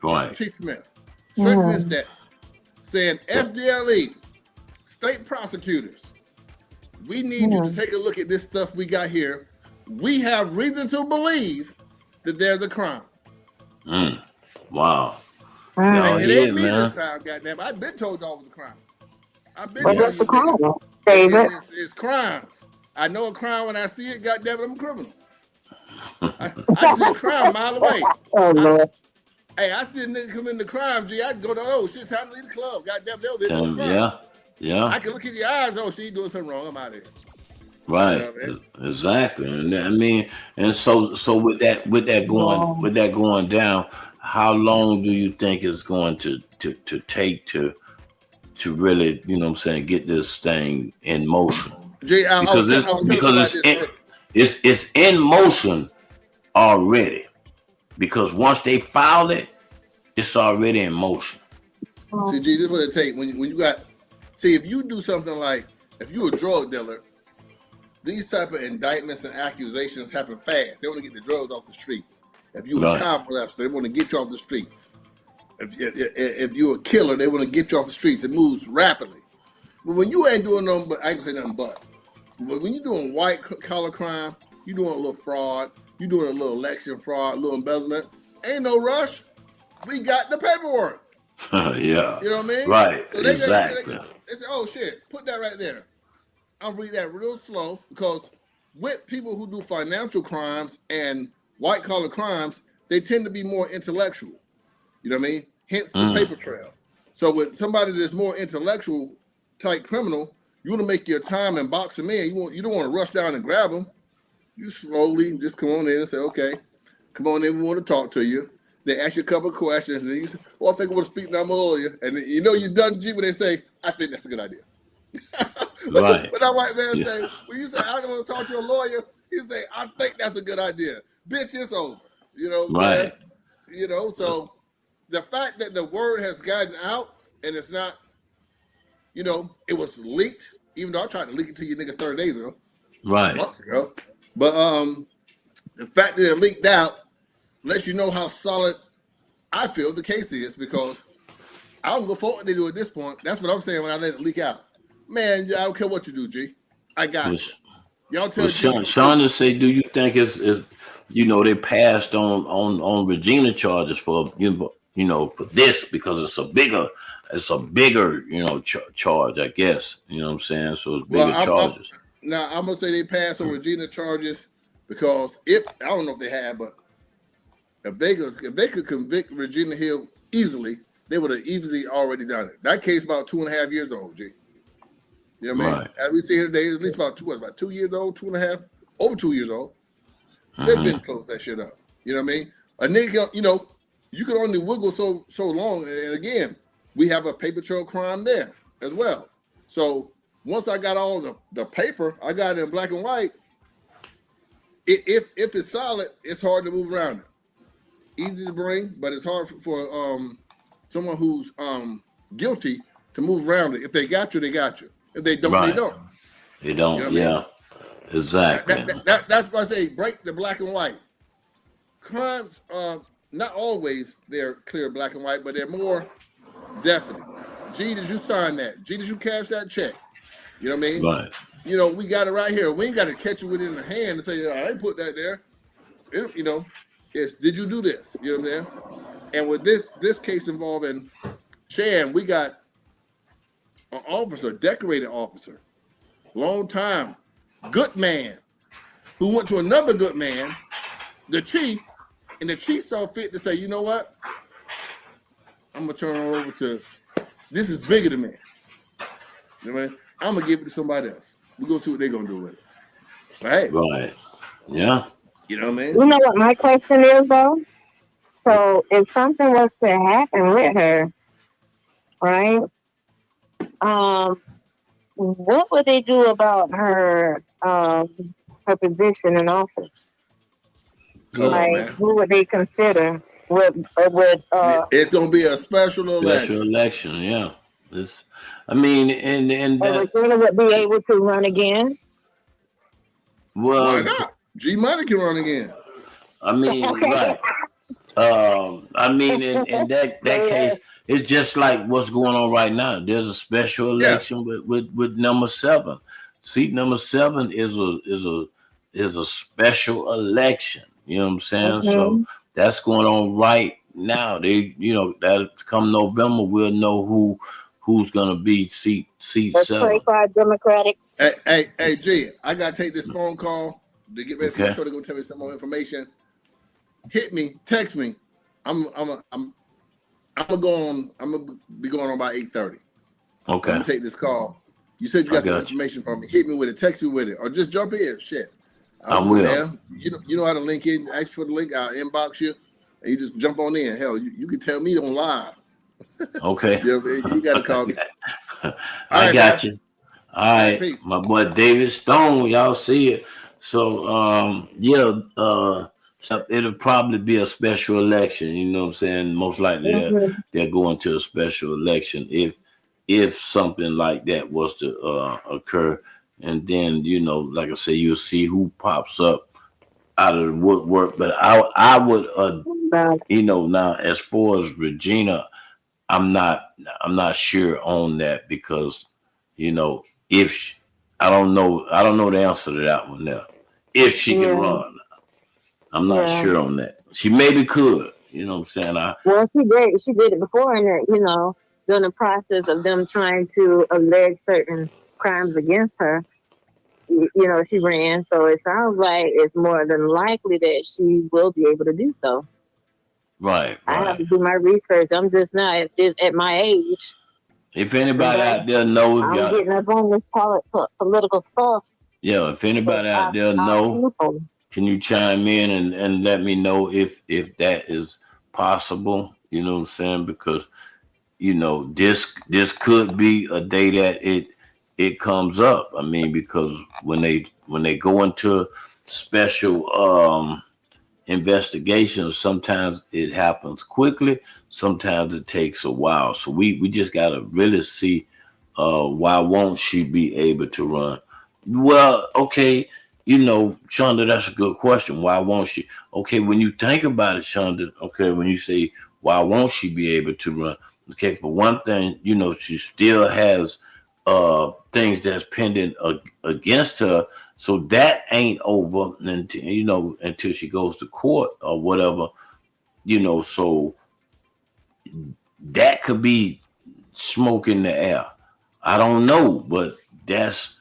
Right. Chief Smith. Straight from his desk. Saying, FDLE, state prosecutors, we need you to take a look at this stuff we got here. We have reason to believe that there's a crime. Wow. And it ain't me man. this time, goddamn. I've been told y'all it was a crime. I've been But told that's the you crime, that. David. It's crimes. I know a crime when I see it, goddamn it, I'm a criminal. I see a crime a mile away. Oh, Lord. Hey, I see a nigga come in the crime, G. I go to, oh shit, time to leave the club. Goddamn, they'll do a crime. Yeah. I can look in your eyes, oh, she doing something wrong. I'm out of here. Right. You know what I mean? Exactly. And I mean, and so with that going down, how long do you think it's going to take to really, you know what I'm saying, get this thing in motion? G, because it's in motion already. Because once they file it, it's already in motion. See, G, this is what it takes. When you got, see, if you do something like, if you're a drug dealer, these type of indictments and accusations happen fast. They want to get the drugs off the streets. If you're a child molester, they want to get you off the streets. If you're a killer, they want to get you off the streets. It moves rapidly. But when you ain't doing nothing but, I ain't gonna say nothing but when you're doing white collar crime, you're doing a little fraud, you're doing a little election fraud, a little embezzlement, ain't no rush. We got the paperwork. Yeah. You know what I mean? Right. So Exactly. They say, oh shit, put that right there. I'll read that real slow because with people who do financial crimes and white collar crimes, they tend to be more intellectual. You know what I mean? Hence the paper trail. So with somebody that's more intellectual type criminal, you want to make your time and box them in. You don't want to rush down and grab them. You slowly just come on in and say, okay, come on in, we want to talk to you. They ask you a couple of questions, and then you say, well, I think I want to speak to my lawyer. And you know you're done, G, when they say, I think that's a good idea. Right. But that white man say, when you say, I don't want to talk to a lawyer, he say, I think that's a good idea. Bitch, it's over. You know what I'm saying? You know, so the fact that the word has gotten out and it's not, you know, it was leaked, even though I tried to leak it to you niggas 30 days ago. Right. Months ago. But the fact that it leaked out lets you know how solid I feel the case is, because I don't go for what they do at this point. That's what I'm saying when I let it leak out. Man, I don't care what you do, G. I got it. Y'all tell Shonda say, do you think it's you know, they passed on Regina charges for you know for this because it's a bigger you know charge, I guess. You know what I'm saying? So it's bigger charges. Now I'm gonna say they passed on Regina charges because I don't know if they had, but if they could convict Regina Hill easily, they would have easily already done it. That case about 2.5 years old, G. You know what I mean? Right. As we see here today, at least about 2 years old, 2.5, over 2 years old. They've been close that shit up. You know what I mean? A nigga, you know, you can only wiggle so long. And again, we have a paper trail crime there as well. So once I got all the paper, I got it in black and white. If it's solid, it's hard to move around it. Easy to bring, but it's hard for someone who's guilty to move around it. If they got you, they got you. If they don't, they Right. don't. They don't. You know what I Yeah. mean? Exactly. That's why I say break the black and white. Crimes, not always they're clear black and white, but they're more definite. G, did you sign that? G, did you cash that check? You know what I mean? Right. You know, we got it right here. We ain't got to catch it with it in the hand and say, I ain't put that there. You know, yes, did you do this? You know what I'm saying? And with this case involving Shan, we got an officer, decorated officer, long time, good man, who went to another good man, the chief, and the chief saw fit to say, you know what? I'm gonna turn her over to, this is bigger than me. You know what I mean? I'm gonna give it to somebody else. We're gonna see what they're gonna do with it. Right? Right. Yeah. You know what I mean? You know what my question is, though? So if something was to happen with her, right? What would they do about her her position in office? Who would they consider? It's gonna be a special election. Special election, yeah. This, I mean, and Regina would be able to run again. Well, why not? G Money can run again. I mean, right. I mean, in that case, it's just like what's going on right now. There's a special election with number 7. Seat number 7 is a special election. You know what I'm saying? So that's going on right now. They, you know, that come November, we'll know who's gonna be seat 7. Pray for our Democrats. Hey, G, I gotta take this phone call to get ready for the show. They're gonna tell me some more information. Hit me, text me. I'm gonna go on. I'm gonna be going on by 8:30. Okay. I'm gonna take this call. You said you got some information from me. Hit me with it, text me with it, or just jump in. Shit. I will. There. You know how to link in. Ask for the link. I'll inbox you, and you just jump on in. Hell, you can tell me on live. Okay. You gotta call me. I got man. you. All right, peace. my boy David Stone. Y'all see it. So so it'll probably be a special election. You know what I'm saying? Most likely they're going to a special election if something like that was to occur. And then, you know, like I say, you'll see who pops up out of the woodwork. But I would, you know, now as far as Regina, I'm not sure on that because, you know, I don't know the answer to that one now. If she can run, I'm not sure on that. She maybe could, you know what I'm saying? Well, she did it before, and you know, during the process of them trying to allege certain crimes against her, you know, she ran. So it sounds like it's more than likely that she will be able to do so. Right. I have to do my research. I'm just not at my age. If anybody out there know, if I'm y'all, getting up on this political stuff. yeah, if anybody out there know, can you chime in and let me know if that is possible? You know what I'm saying? Because, you know, this could be a day that it comes up. I mean, because when they go into special investigations, sometimes it happens quickly, sometimes it takes a while. So we just gotta really see why won't she be able to run? Well, okay, you know, Shonda, that's a good question. Why won't she? Okay, when you think about it, Shonda, okay, when you say why won't she be able to run? Okay, for one thing, you know, she still has things that's pending against her. So that ain't over until, you know, until she goes to court or whatever, you know, so that could be smoke in the air. I don't know, but that's,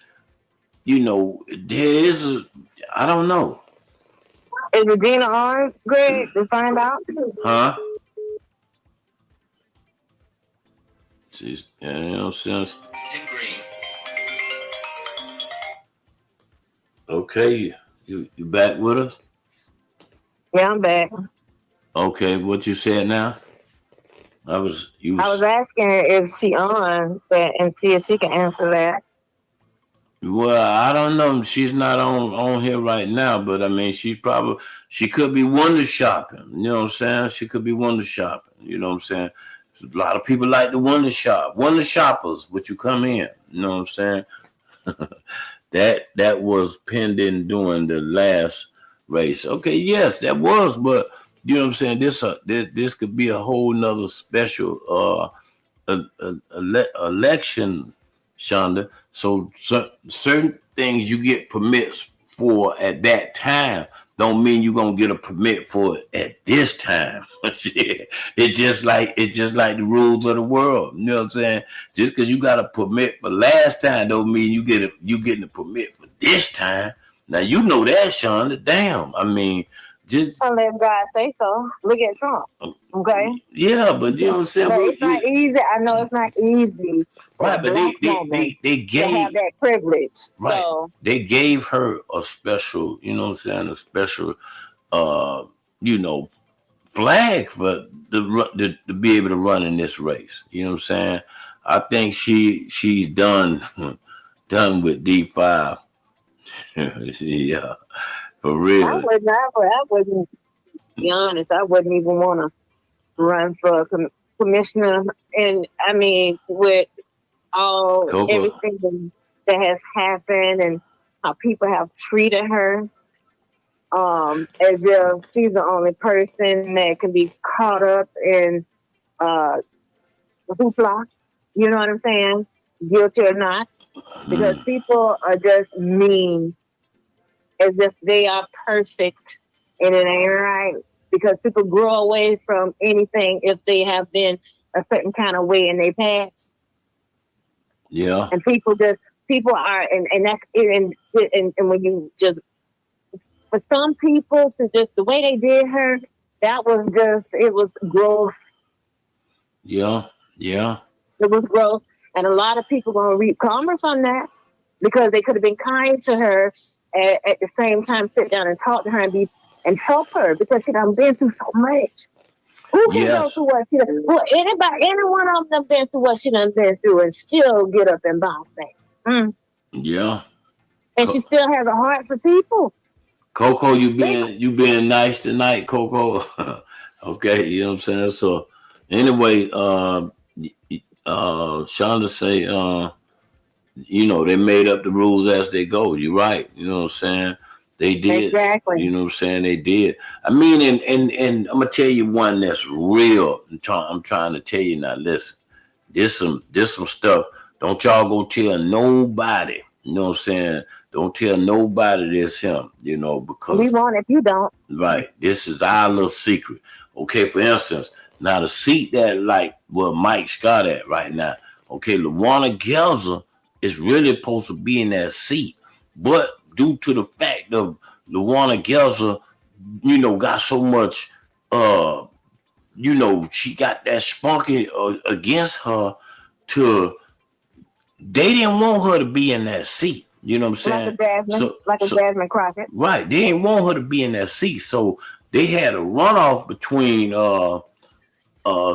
you know, I don't know. Is Regina on, Greg, to find out? Huh? She's, you know, since. Okay, you back with us? Yeah, I'm back. Okay, what you said now? I was asking her if she on and see if she can answer that. Well, I don't know. She's not on here right now, but I mean, she could be window shopping. You know what I'm saying? She could be window shopping. You know what I'm saying? A lot of people like the window shoppers, but you come in. You know what I'm saying? that was pending during the last race. Okay, yes, that was, but you know what I'm saying? This could be a whole nother special election, Shonda. So certain things you get permits for at that time don't mean you're gonna get a permit for it at this time. It's just like the rules of the world. You know what I'm saying? Just because you got a permit for last time don't mean you getting a permit for this time. Now you know that, Shonda. Damn. I mean, just I'll let God say so. Look at Trump. Okay. Yeah, but you know what I'm saying? But it's not easy. I know it's not easy. Right, but they gave to have that privilege. Right. So, they gave her a special, you know what I'm saying, a special flag for to be able to run in this race. You know what I'm saying? I think she's done with D5. Yeah. For real. I wouldn't be honest. I wouldn't even want to run for commissioner. And I mean, with everything that has happened and how people have treated her, as if she's the only person that can be caught up in hoopla. You know what I'm saying? Guilty or not, because people are just mean. As if they are perfect, and it ain't right, because people grow away from anything if they have been a certain kind of way in their past. Yeah. And people are, and that's and when you just, for some people to just the way they did her, it was gross. Yeah. It was gross, and a lot of people gonna reap karma from that because they could have been kind to her. At the same time, sit down and talk to her and help her, because she done been through so much. Who can go through what she done? Well, any one of them been through what she done been through and still get up and bounce back. Yeah. And she still has a heart for people. Coco, you being nice tonight, Coco. Okay, you know what I'm saying? So anyway, Shonda say they made up the rules as they go. You're right. You know what I'm saying? They did. Exactly. You know what I'm saying? They did. I mean, and I'm gonna tell you one that's real. I'm trying to tell you now. Listen, there's some stuff. Don't y'all go tell nobody. You know what I'm saying? Don't tell nobody this him. You know, because we won't if you don't. Right. This is our little secret. Okay. For instance, now the seat that like where Mike Scott at right now. Okay, LaWanna Gelzer is really supposed to be in that seat, but due to the fact of LaWanna Gelzer, got so much, she got that spunky against her they didn't want her to be in that seat. You know what I'm saying? Like a Jasmine Crockett. Right. They didn't want her to be in that seat. So they had a runoff between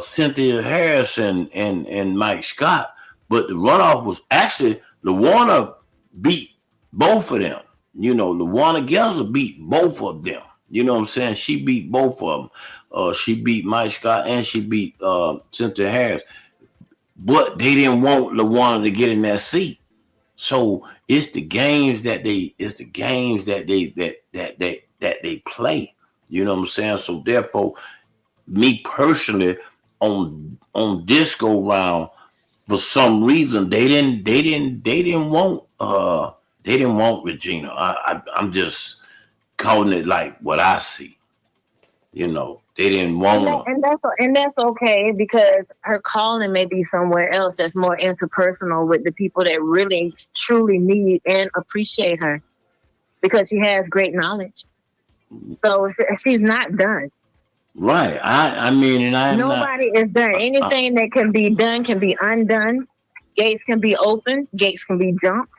Cynthia Harris and Mike Scott. But the runoff was actually LaWanna beat both of them. LaWanna Gelzer beat both of them. You know what I'm saying? She beat both of them. She beat Mike Scott and she beat Cynthia Harris. But they didn't want LaWanna to get in that seat. So it's the games that they play. You know what I'm saying? So therefore, me personally on this go round, for some reason they didn't want Regina. I'm just calling it like what I see. They didn't want her. And that's okay, because her calling may be somewhere else that's more interpersonal with the people that really truly need and appreciate her, because she has great knowledge. So she's not done. Right. I mean, and I am nobody is done. Anything that can be done can be undone. Gates can be opened. Gates can be jumped,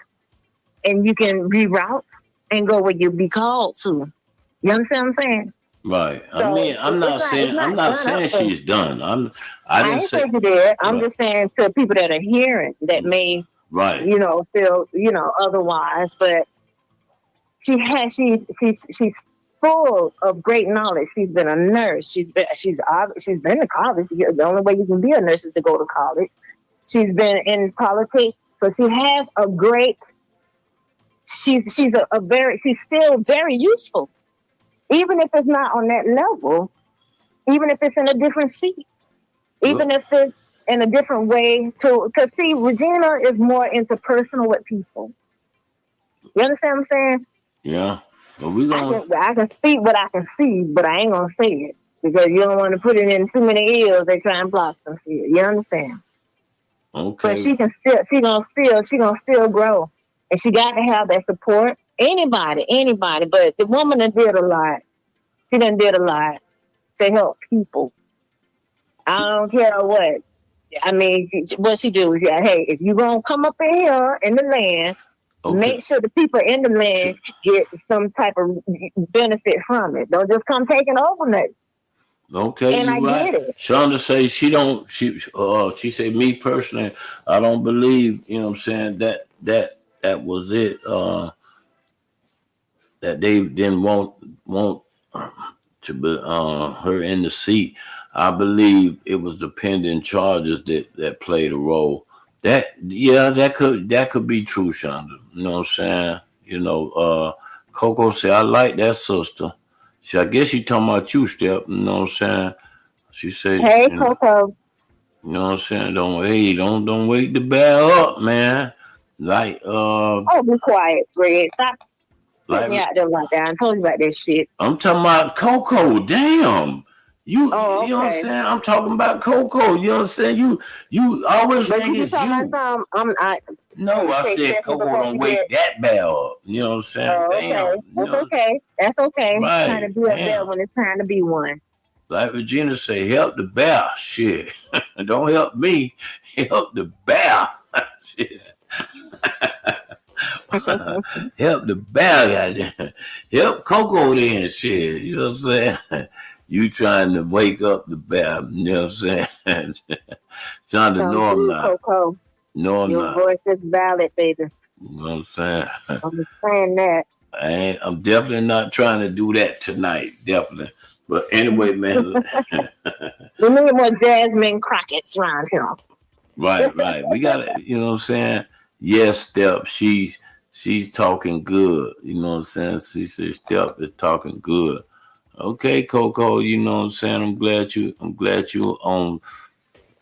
and you can reroute and go where you be called to. You understand what I'm saying? Right. I mean, I'm not saying she's done. I didn't say you did. I'm just saying to people that are hearing that may, feel, otherwise. But she's full of great knowledge. She's been a nurse. She's been to college. The only way you can be a nurse is to go to college. She's been in politics, so she has a great. She's still very useful, even if it's not on that level, even if it's in a different seat, even if it's in a different way. Because see, Regina is more interpersonal with people. You understand what I'm saying? Yeah. Well, I can speak what I can see, but I ain't gonna say it because you don't want to put it in too many ears. They try and block some shit. You understand? Okay. But she gonna still grow, and she got to have that support. Anybody. But the woman that did a lot. She done did a lot to help people. I don't care what. I mean, what she do is, hey, if you gonna come up in here in the land. Okay. Make sure the people in the land get some type of benefit from it. Don't just come taking over nothing. Okay, and I right. get it. Shonda say she said, me personally, I don't believe, you know what I'm saying, that was it. That they didn't want to be her in the seat. I believe it was the pending charges that played a role. That could be true, Shonda. You know what I'm saying? You know, Coco said, I like that sister. I guess she talking about you, Step. You know what I'm saying? She said, hey, Coco. You know what I'm saying? Don't wake the bear up, man. Like oh, be quiet, Greg. Stop putting me out there like that. I told you about that shit. I'm talking about Coco. Damn. You know what I'm saying? I'm talking about Coco. You know what I'm saying? You always think it's you. I said Coco don't wake that bell up. You know what I'm saying? Oh, okay. That's okay. That's okay. Right. Trying to be a bear when it's time to be one. Like Regina say, help the bear. Shit. Don't help me. Help the bear. Shit. Help the bear, goddamn. Help Coco then, shit. You know what I'm saying? You trying to wake up the bear, you know what I'm saying? Trying to know I'm not. Coco. No, I'm your not. Your voice is valid, baby. You know what I'm saying? I'm saying that. I'm definitely not trying to do that tonight, definitely. But anyway, man. We need more Jasmine Crockett's around here. Right. We got to, you know what I'm saying? Yes, Step, she's talking good. You know what I'm saying? She said Step is talking good. Okay, Coco, you know what I'm saying? I'm glad you on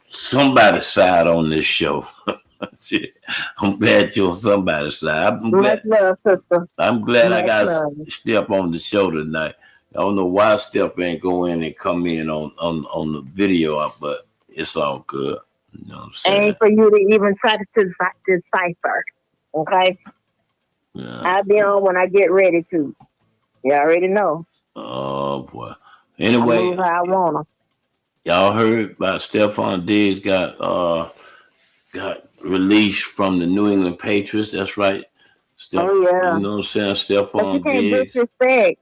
somebody's side on this show. I'm glad you're on somebody's side. I'm glad I got Step on the show tonight. I don't know why Step ain't go in and come in on the video, but it's all good. You know what I'm saying? Ain't for you to even try to decipher. Okay? Yeah. I'll be on when I get ready to. You already know. Oh boy. Anyway, I move how I wanna. Y'all heard about Stephon Diggs got released from the New England Patriots. That's right. Oh yeah. You know what I'm saying? Stephon Diggs. Disrespect.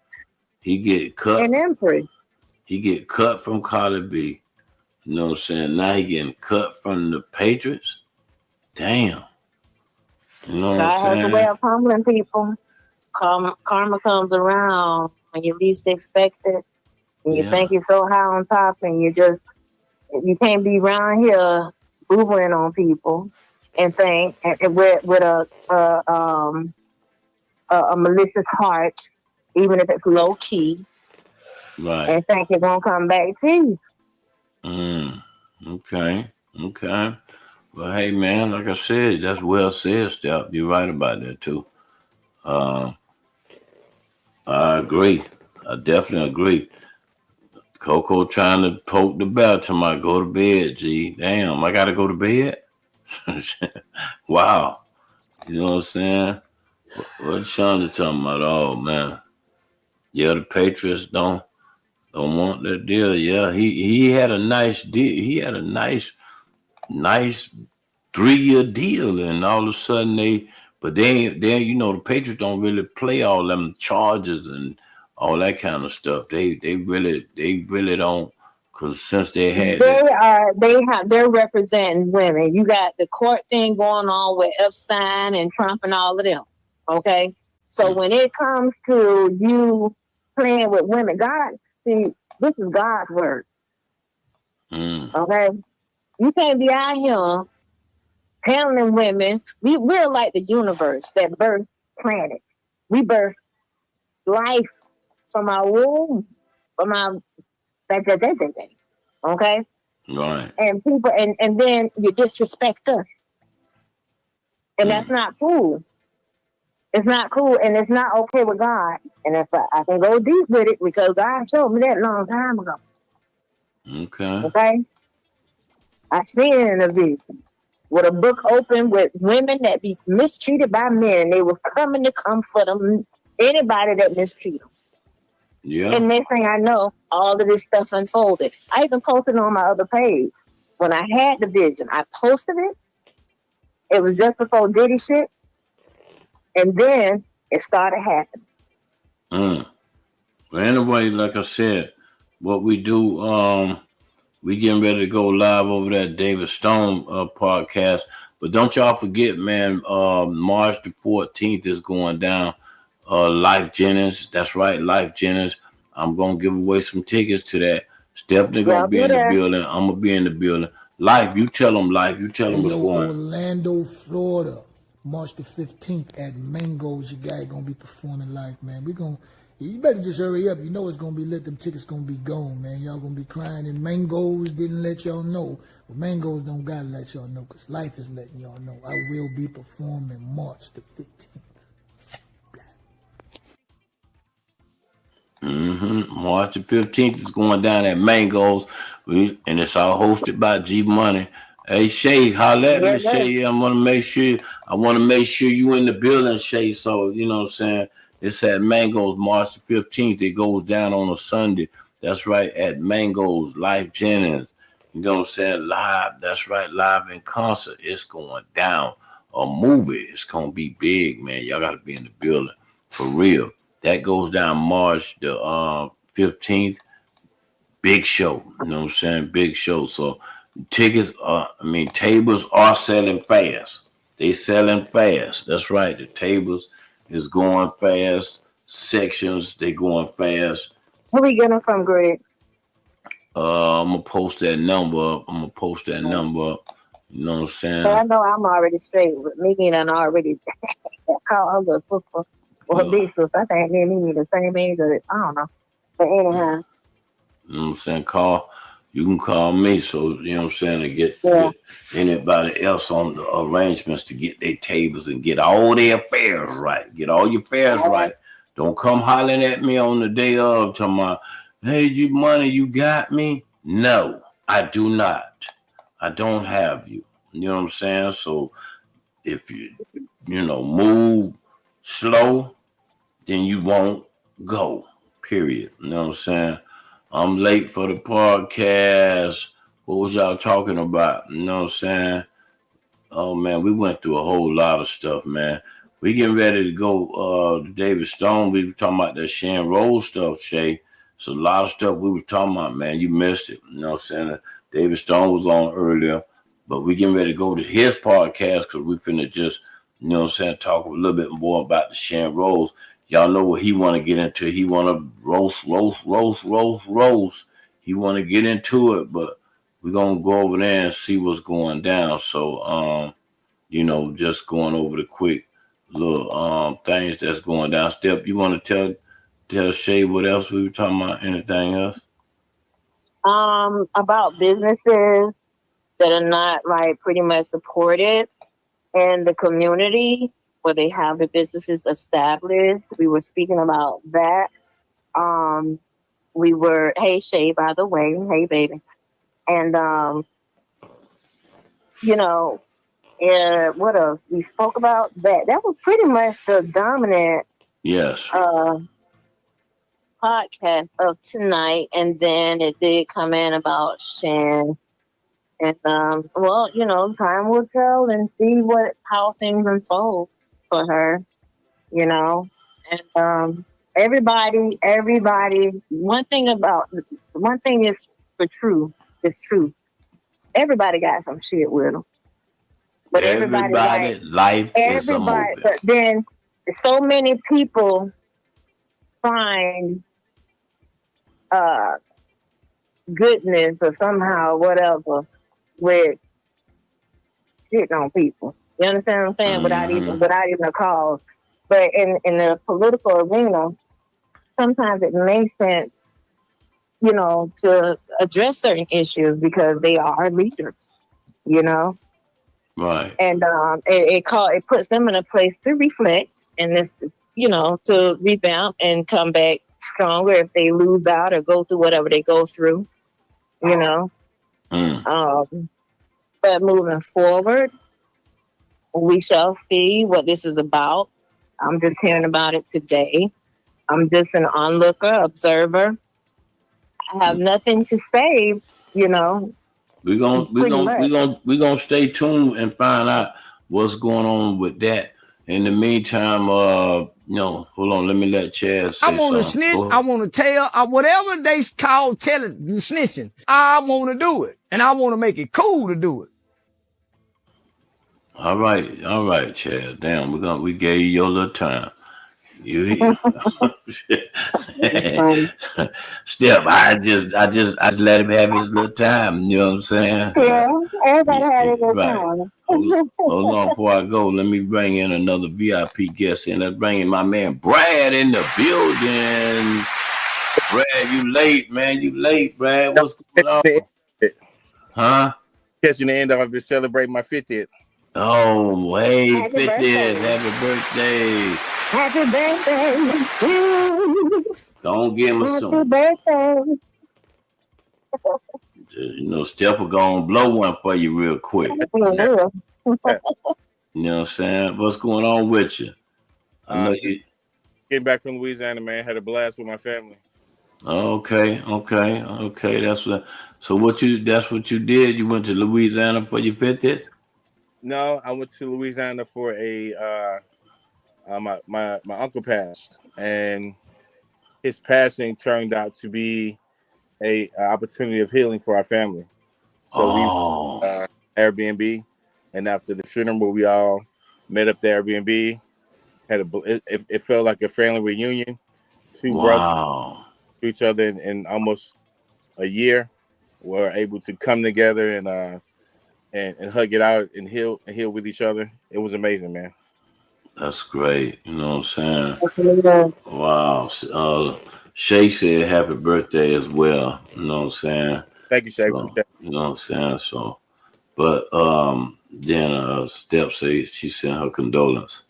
He get cut. And Empress. He get cut from Carter B. You know what I'm saying? Now he getting cut from the Patriots. Damn. You know what I'm saying? God has a way of humbling people. Karma comes around when you least expect it. And you think you're so high on top, and you can't be around here Ubering on people and think with a malicious heart, even if it's low key, right? And think it won't come back to you. Okay. Well, hey man, like I said, that's well said, Steph. You're right about that too. I agree. I definitely agree. Coco trying to poke the bear till I go to bed, G. Damn, I gotta go to bed? Wow. You know what I'm saying? What's Shonda talking about? Oh, man. Yeah, the Patriots don't want that deal. Yeah, he had a nice deal. He had a nice 3-year deal, and all of a sudden they you know, the Patriots don't really play all them charges and all that kind of stuff. They really don't, because since they're representing women. You got the court thing going on with Epstein and Trump and all of them. Okay, so when it comes to you playing with women. God, see, this is God's word. Okay? You can't be out here handling women. We're like the universe that birth planet. We birth life from our womb, from our okay? Right. And people and then you disrespect us. And that's not cool. It's not cool, and it's not okay with God. And if I can go deep with it, because God showed me that a long time ago. Okay? I seen it in a vision with a book open with women that be mistreated by men. They were coming to comfort them, anybody that mistreated them. Yeah. And next thing I know, all of this stuff unfolded. I even posted on my other page. When I had the vision, I posted it. It was just before Diddy shit. And then it started happening. Well, anyway, like I said, what we do, we getting ready to go live over that David Stone podcast. But don't y'all forget, man, March the 14th is going down. Life Jennings, that's right, Life Jennings. I'm gonna give away some tickets to that. Stephanie gonna be in the building. I'm gonna be in the building. Life, you tell them. Life, you tell them what's going. Orlando, Florida, March the 15th at Mango's. Your guy gonna be performing live, man. You better just hurry up. You know it's gonna be lit. Them tickets gonna be gone, man. Y'all gonna be crying. And Mango's didn't let y'all know. But Mango's don't gotta let y'all know, because Life is letting y'all know. I will be performing March the 15th. March the 15th is going down at Mango's, and it's all hosted by G Money. Hey Shay, holla at me, Shay. I want to make sure you in the building, Shay. So you know what I'm saying. It's at Mango's March the 15th. It goes down on a Sunday. That's right, at Mango's. Life Jennings. You know what I'm saying? Live. That's right, live in concert. It's going down. A movie. It's gonna be big, man. Y'all gotta be in the building for real. That goes down March the 15th. Big show. You know what I'm saying? Big show. So tables are selling fast. They selling fast. That's right. The tables is going fast. Sections, they going fast. Where we getting them from, Greg? I'm going to post that number up. You know what I'm saying? So I know I'm already straight with me and already called her sister or her big sister. I think me and me the same age. I don't know. But anyhow. You know what I'm saying? You can call me, so you know what I'm saying, to get anybody else on the arrangements to get their tables and get all their affairs right. Get all your affairs right. Don't come hollering at me on the day of talking about, hey, G Money, you got me? No, I do not. I don't have you. You know what I'm saying? So if you move slow, then you won't go. Period. You know what I'm saying? I'm late for the podcast. What was y'all talking about? You know what I'm saying? Oh, man, we went through a whole lot of stuff, man. We getting ready to go to David Stone. We were talking about that Shan Rose stuff, Shay. So a lot of stuff we was talking about, man. You missed it. You know what I'm saying? David Stone was on earlier. But we getting ready to go to his podcast because we finna just, you know what I'm saying, talk a little bit more about the Shan Rose. Y'all know what he want to get into. He want to roast. He want to get into it, but we're going to go over there and see what's going down. So, just going over the quick little things that's going down. Step, you want to tell Shay what else we were talking about? Anything else? About businesses that are not pretty much supported in the community, where they have the businesses established. We were speaking about that. Hey Shay, by the way, hey baby. And what else? We spoke about that. That was pretty much the dominant podcast of tonight. And then it did come in about Shan. And time will tell and see how things unfold for her, and everybody, one thing is for true, it's true. Everybody got some shit with them. But everybody life is a movie. But then so many people find goodness or somehow whatever with shitting on people. You understand what I'm saying? Without even a cause. But in the political arena, sometimes it makes sense, you know, to address certain issues because they are leaders, you know. Right. And it puts them in a place to reflect and this, you know, to rebound and come back stronger if they lose out or go through whatever they go through, you know. But moving forward, we shall see what this is about. I'm just hearing about it today. I'm just an onlooker, observer. I have nothing to say, you know. We're gonna stay tuned and find out what's going on with that. In the meantime, you know, hold on, let me let Chaz say I want to something. snitch. I want to tell whatever they call telling snitching. I want to do it, and I want to make it cool to do it. All right, Chaz. Damn, we gave you your little time. You Step, I just let him have his little time. You know what I'm saying? Yeah, everybody had a good Right. time. Hold on, before I go, let me bring in another VIP guest in. Let's bring in my man Brad in the building. Brad, you late, man. You late, Brad. What's going on? Huh? Catching the end of it, celebrating my 50th. Oh, hey, Happy 50th. birthday. Happy birthday. Happy birthday. Don't give me Happy some. birthday. You know, Steph will go and blow one for you real quick. You know what I'm saying? What's going on with you? I know you. Getting back from Louisiana, man, had a blast with my family. Okay. That's what. So that's what you did. You went to Louisiana for your 50th. No, I went to Louisiana for my uncle passed, and his passing turned out to be a opportunity of healing for our family. So we Airbnb, and after the funeral, we all met up at the Airbnb. It felt like a family reunion. Two brothers to each other in almost a year were able to come together and hug it out and heal with each other. It was amazing, man. That's great. You know what I'm saying? Wow. Shay said happy birthday as well. You know what I'm saying? Thank you, Shay. So, you know what I'm saying? So, but then Steph said she sent her condolence.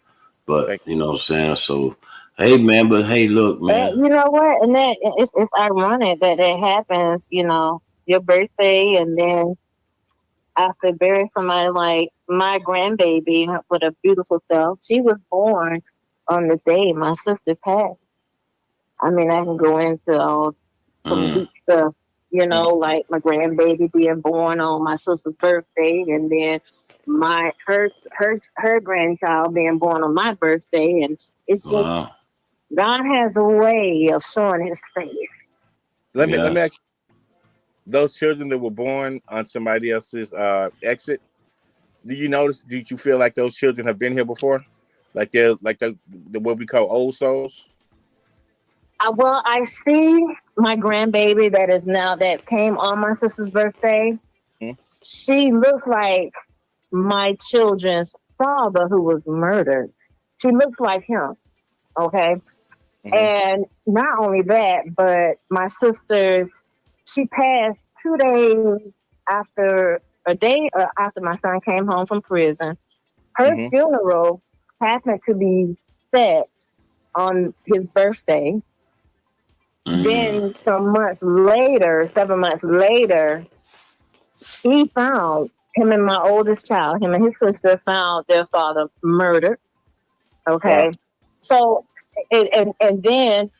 But you know what I'm saying? So, hey man, look, man. You know what? And that it's ironic that it happens, you know, your birthday and then after burying somebody like my grandbaby with a beautiful self, she was born on the day my sister passed. I mean, I can go into all some deep stuff, you know, like my grandbaby being born on my sister's birthday, and then her grandchild being born on my birthday, and it's just God has a way of showing His face. Let me ask you, those children that were born on somebody else's exit, do you feel like those children have been here before? Like they're like the what we call old souls? Well, I see my grandbaby that came on my sister's birthday. She looks like my children's father who was murdered. She looks like him. Okay. And not only that, but my sister, she passed 2 days after my son came home from prison. Her funeral happened to be set on his birthday. Then 7 months later, he found him and my oldest child, him and his sister found their father murdered. Okay. So, and then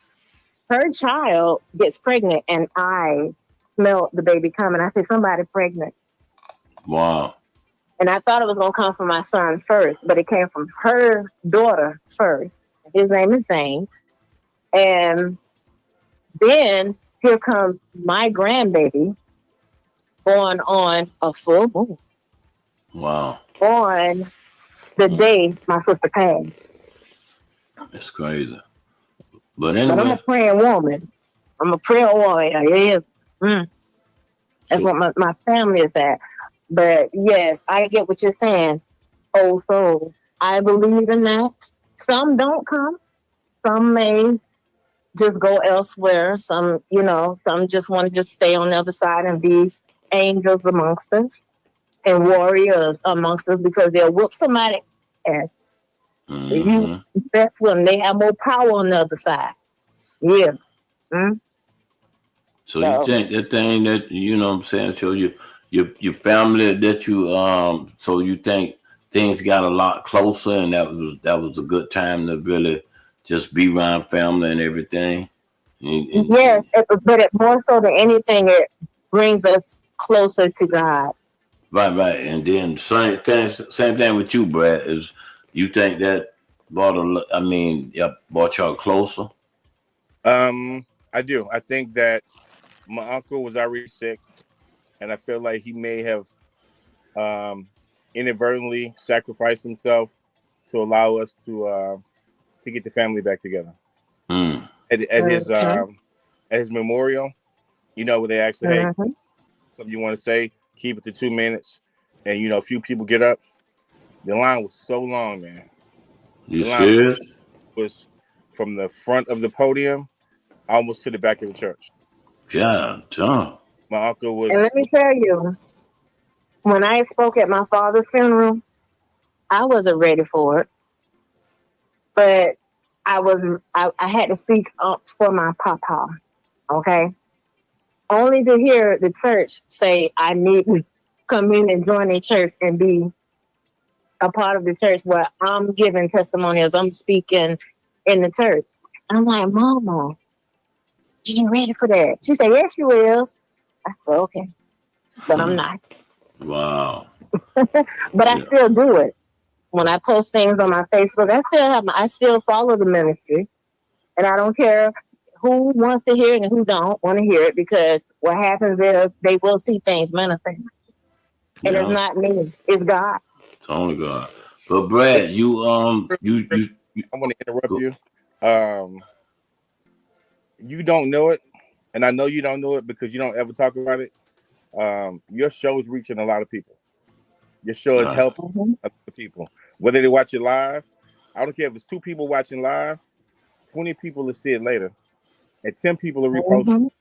her child gets pregnant and I smelled the baby coming. I said, somebody pregnant. Wow. And I thought it was going to come from my son first, but it came from her daughter first. His name is Zane. And then here comes my grandbaby born on a full moon. Wow. On the day my sister passed. It's crazy. But anyway. But I'm a praying woman. I'm a prayer warrior. Yeah. That's what my family is at. But yes, I get what you're saying. Oh, so I believe in that. Some don't come. Some may just go elsewhere. Some, some just want to just stay on the other side and be angels amongst us and warriors amongst us because they'll whoop somebody ass. You best when they have more power on the other side. Yeah. So you think the thing that so your family that you so you think things got a lot closer and that was a good time to really just be around family and everything? Yes, but more so than anything, it brings us closer to God. Right. And then same thing with you, Brad, is you think that brought y'all closer? I do. I think that my uncle was already sick, and I feel like he may have inadvertently sacrificed himself to allow us to get the family back together. At his memorial, where they asked, "Hey, something you want to say? Keep it to 2 minutes." And a few people get up. The line was so long, man. You serious? Was from the front of the podium almost to the back of the church. Yeah, John. My uncle was. And let me tell you, when I spoke at my father's funeral, I wasn't ready for it, but I had to speak up for my papa. Okay, only to hear the church say I need to come in and join a church and be a part of the church where I'm giving testimonials, I'm speaking in the church. I'm like, Mama, you ready for that? She said, yes, you will. I said, okay, but I'm not. Wow. But I still do it. When I post things on my Facebook, I still follow the ministry, and I don't care who wants to hear it and who don't want to hear it, because what happens is they will see things manifest. And it's not me, it's God. It's only God. But Brad, you I want to interrupt you. You don't know it, and I know you don't know it because you don't ever talk about it. Your show is reaching a lot of people. Your show is helping a lot of people. Whether they watch it live, I don't care if it's 2 people watching live, 20 people will see it later, and 10 people will repost it.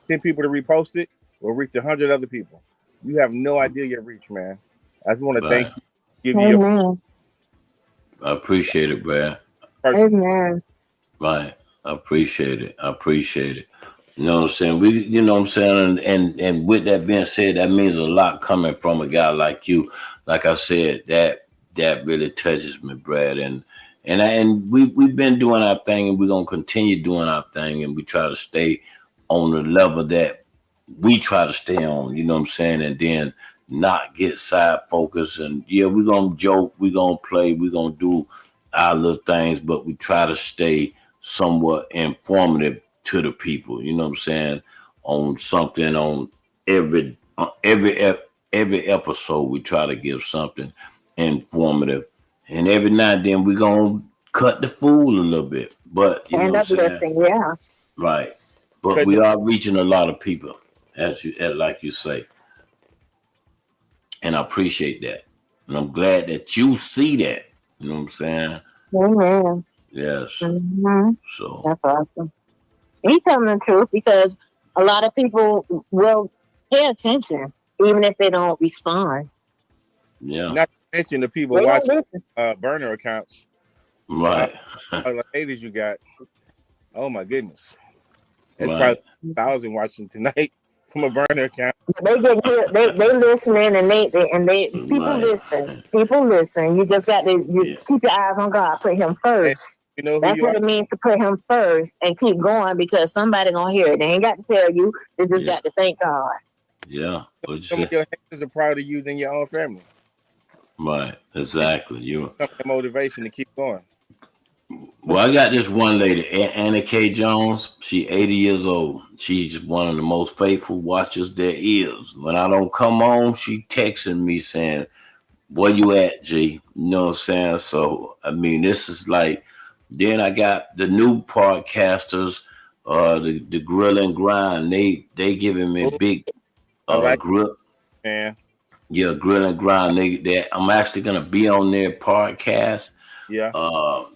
10 people to repost it will reach 100 other people. You have no idea your reach, man. I just want to thank you. Give you your. I appreciate it, Brad. Amen. Right. I appreciate it. You know what I'm saying? And with that being said, that means a lot coming from a guy like you. Like I said, that really touches me, Brad. And we've been doing our thing, and we're gonna continue doing our thing, and we try to stay on the level that we try to stay on, you know what I'm saying, and then not get side focused. And we're gonna joke, we're gonna play, we're gonna do our little things, but we try to stay somewhat informative to the people, you know what I'm saying, on something. On every episode we try to give something informative, and every now and then we're gonna cut the fool a little bit, but you know what I'm saying? Yeah, right. But we are reaching a lot of people, like you say, and I appreciate that, and I'm glad that you see that, you know what I'm saying. Amen. Yes. So that's awesome. He's telling the truth, because a lot of people will pay attention even if they don't respond. Yeah. Not to mention the people watching burner accounts. Right. Like ladies you got. Oh my goodness. It's Right. probably 1,000 watching tonight from a burner account. They get good. They listening, and they people listen. People listen. You just got to keep your eyes on God. Put Him first. You know who that's what it means to put Him first and keep going, because somebody gonna hear it. They ain't got to tell you. They just got to thank God. Yeah. Some of your haters are prouder of you than your own family. Right. Exactly. You. Motivation to keep going. Well, I got this one lady, Anna K. Jones. She 80 years old. She's one of the most faithful watchers there is. When I don't come on, she texting me saying, "Where you at, G?" You know what I'm saying? So, I mean, this is like, then I got the new podcasters, the grill and grind. They giving me big grill. Yeah. Yeah, grill and grind. I'm actually gonna be on their podcast. Yeah.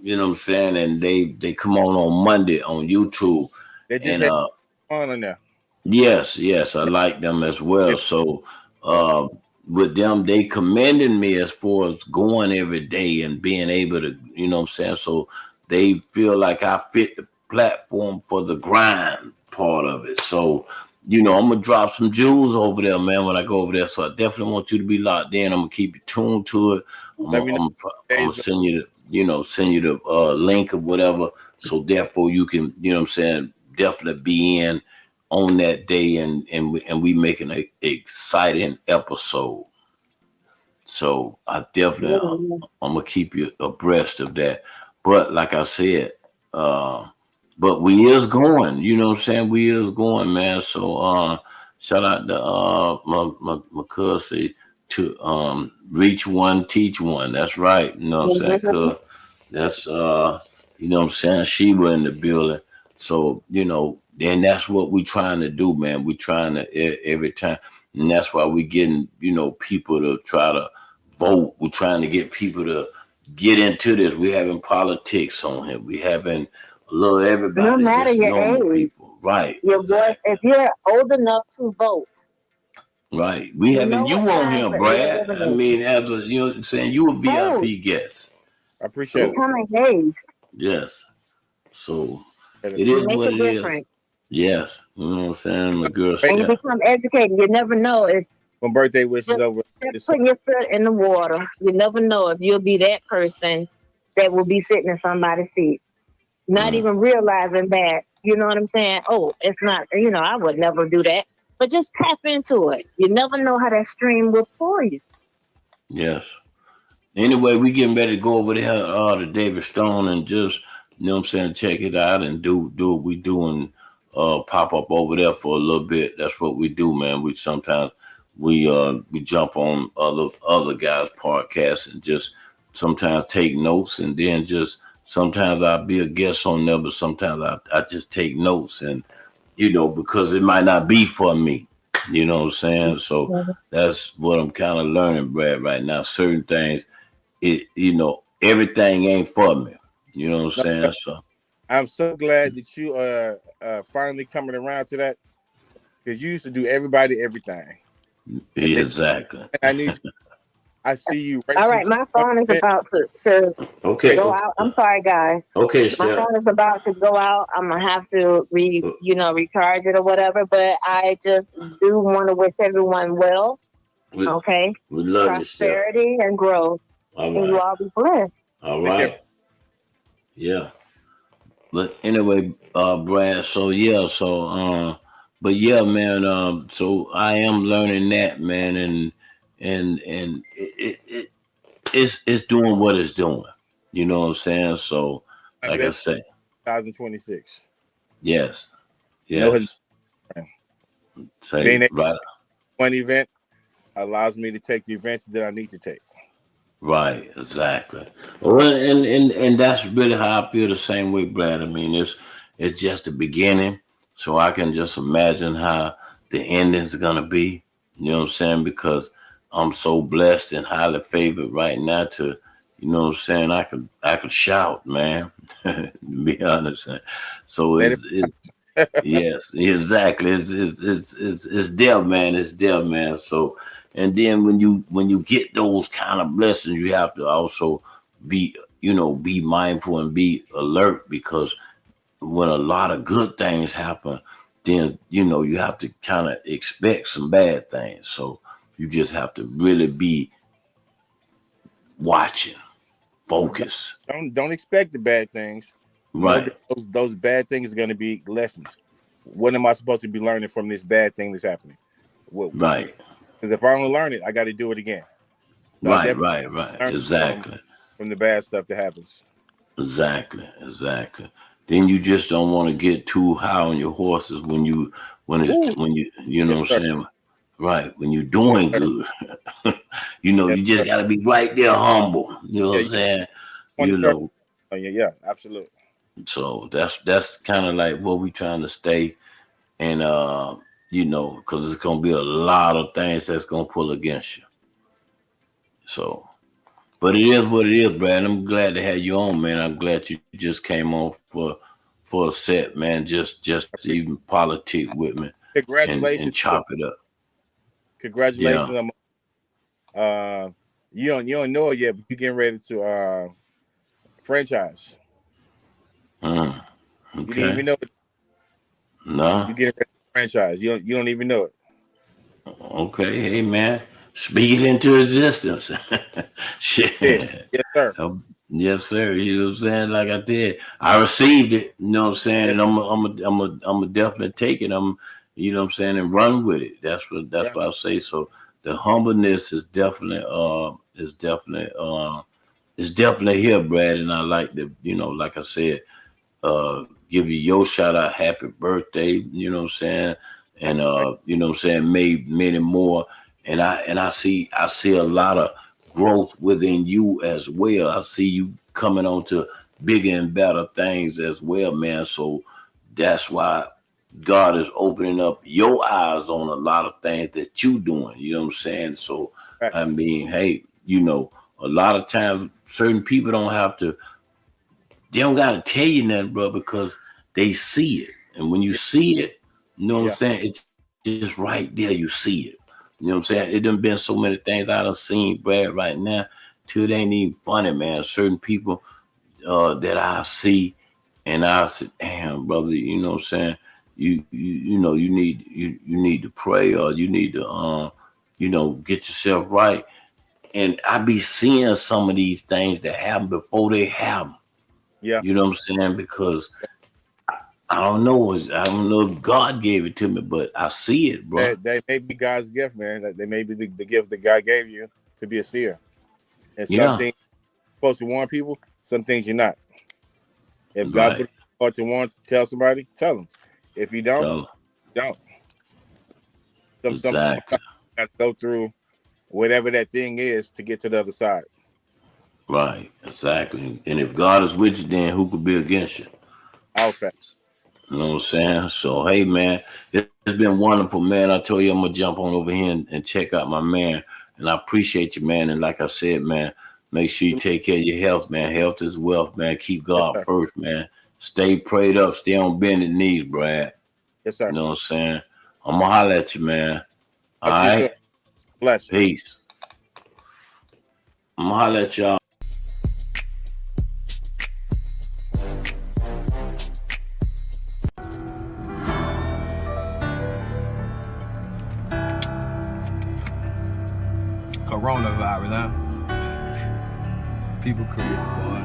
You know what I'm saying? And they come on Monday on YouTube. They just had fun on there. Yes, I like them as well. So with them, they commended me as far as going every day and being able to, you know what I'm saying? So they feel like I fit the platform for the grind part of it. So, you know, I'm gonna drop some jewels over there, man, when I go over there. So I definitely want you to be locked in. I'm gonna keep you tuned to it. I'm gonna send you the link or whatever. So therefore you can, you know what I'm saying, definitely be in on that day and we making an exciting episode. So I definitely I'm gonna keep you abreast of that. But like I said, but we is going, you know what I'm saying? We is going, man. So shout out to my cousin to reach one, teach one. That's right. You know what I'm saying? Cause that's you know what I'm saying, she was in the building. So, you know, and that's what we trying to do, man. We trying to every time. And that's why we getting, you know, people to try to vote. We're trying to get people to get into this. We having politics on here. We having a little everybody. No matter just your normal age. people. Right. Your voice, if you're old enough to vote. Right. We having you on here, Brad. I mean, as a, you know what I'm saying, you a VIP guest. I appreciate it. Become engaged. Yes. So it is what it is. Yes. You know what I'm saying? My girl. And you become educated. You never know if when birthday wishes over. Just putting your foot in the water. You never know if you'll be that person that will be sitting in somebody's seat. Not even realizing that, you know what I'm saying? Oh, it's not, you know, I would never do that. But just tap into it. You never know how that stream will pour you. Yes. Anyway, we getting ready to go over there to David Stone and just, you know what I'm saying, check it out and do what we do and pop up over there for a little bit. That's what we do, man. We sometimes we jump on other guys' podcasts and just sometimes take notes, and then just sometimes I'll be a guest on there, but sometimes I just take notes, and you know, because it might not be for me. You know what I'm saying? So that's what I'm kind of learning, Brad, right now. Certain things, you know, everything ain't for me. You know what I'm saying? So I'm so glad that you are finally coming around to that, because you used to do everybody everything. Exactly. I need you. I see you. All right, my phone is about to okay. go out. I'm sorry, guys. Okay, my phone is about to go out. I'm gonna have to recharge it or whatever. But I just do want to wish everyone well. We love prosperity and growth. All right. And you all be blessed. All right. Yeah. But anyway, Brad. So yeah. So but yeah, man. So I am learning that, man, and it's doing what it's doing. You know what I'm saying? So like I say, 2026. Yes. Say right. One event allows me to take the events that I need to take. Right, exactly. Well, and that's really how I feel the same way, Brad. I mean, it's just the beginning, so I can just imagine how the ending's gonna be. You know what I'm saying? Because I'm so blessed and highly favored right now to, you know what I'm saying, I could shout, man. To be honest. So it's yes, exactly. It's there, man. It's there, man. So, and then when you get those kind of blessings, you have to also be mindful and be alert, because when a lot of good things happen, then you have to kind of expect some bad things. So you just have to really be watching, focus. Don't expect the bad things. Right. Those bad things are going to be lessons. What am I supposed to be learning from this bad thing that's happening? Right. Because if I don't learn it, I got to do it again. So right. Exactly. From the bad stuff that happens. Exactly. Then you just don't want to get too high on your horses when you know what I'm saying. Right, when you're doing good, you just got to be right there, humble. You know what I'm saying? Yeah, absolutely. So that's kind of like what we trying to stay, and you know, because it's gonna be a lot of things that's gonna pull against you. So, but it is what it is, Brad. I'm glad to have you on, man. I'm glad you just came on for a set, man. Just to even politic with me. Congratulations and chop it up. Congratulations. Yeah. You don't know it yet, but you're getting ready to franchise. Okay. You didn't even know it. No. You getting ready to franchise. You don't even know it. Okay, hey man. Speak it into existence. Shit. Yeah. Yes, sir. Yes, sir. You know what I'm saying? Like I did. I received it, you know what I'm saying? And I'm a definitely take it. You know what I'm saying, and run with it. That's what I say. So the humbleness is definitely here, Brad. And I like the, you know, like I said, give you your shout out, happy birthday, you know what I'm saying? And you know what I'm saying, many more. And I see a lot of growth within you as well. I see you coming on to bigger and better things as well, man. So that's why God is opening up your eyes on a lot of things that you doing. You know what I'm saying? So I mean, hey, you know, a lot of times certain people they don't gotta tell you nothing, bro, because they see it. And when you see it, you know what I'm saying? It's just right there, you see it. You know what I'm saying? It done been so many things I done seen, Brad, right now, till it ain't even funny, man. Certain people that I see, and I said, damn, brother, you know what I'm saying? You know, you need to pray, or you need to you know, get yourself right. And I be seeing some of these things that happen before they happen. Yeah. You know what I'm saying? Because I don't know if God gave it to me, but I see it, bro. They may be God's gift, man. They may be the gift that God gave you to be a seer. And some things you're supposed to warn people, some things you're not. If God put you to warn, tell somebody, tell them. If you don't, don't. Some got to go through whatever that thing is to get to the other side. Right, exactly. And if God is with you, then who could be against you? All facts. You know what I'm saying? So, hey, man, it's been wonderful, man. I told you I'm going to jump on over here and check out my man. And I appreciate you, man. And like I said, man, make sure you take care of your health, man. Health is wealth, man. Keep God first, man. Stay prayed up. Stay on bended knees, Brad. Yes, sir. You know what I'm saying? I'm going to holler at you, man. All right? Bless you. Peace. I'm going to holler at y'all. Coronavirus, huh? People career, boy.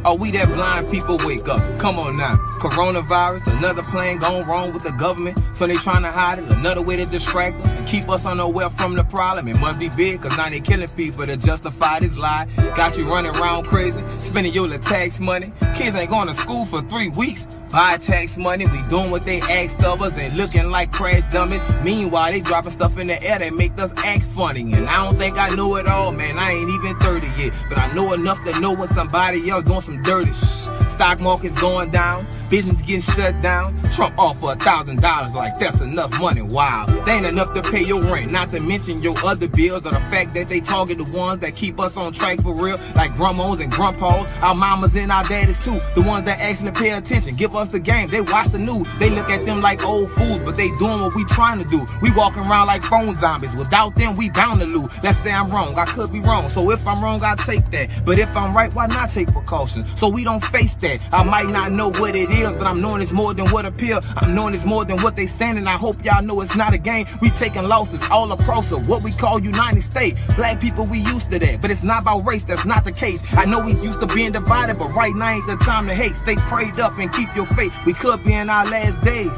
Oh, we that blind people wake up. Come on now. Coronavirus, another plane gone wrong with the government. So they trying to hide it. Another way to distract us and keep us unaware from the problem. It must be big, cause now they killing people to justify this lie. Got you running around crazy, spending your little tax money. Kids ain't going to school for 3 weeks. Buy tax money, we doing what they asked of us and looking like crash dummies. Meanwhile, they dropping stuff in the air that make us act funny. And I don't think I know it all, man. I ain't even 30 yet. But I know enough to know when somebody else doing some dirty shh. Stock market's going down, business getting shut down. Trump offer $1,000 like that's enough money. Wow, they ain't enough to pay your rent, not to mention your other bills, or the fact that they target the ones that keep us on track for real, like grandmas and grandpas, our mamas and our daddies too, the ones that actually pay attention, give us the game, they watch the news, they look at them like old fools, but they doing what we trying to do. We walking around like phone zombies, without them we bound to lose. Let's say I'm wrong, I could be wrong, so if I'm wrong I take that, but if I'm right, why not take precautions, so we don't face that. I might not know what it is, but I'm knowing it's more than what appear. I'm knowing it's more than what they saying, and I hope y'all know it's not a game. We taking losses all across of what we call United States. Black people, we used to that, but it's not about race, that's not the case. I know we used to being divided, but right now ain't the time to hate. Stay prayed up and keep your faith. We could be in our last days.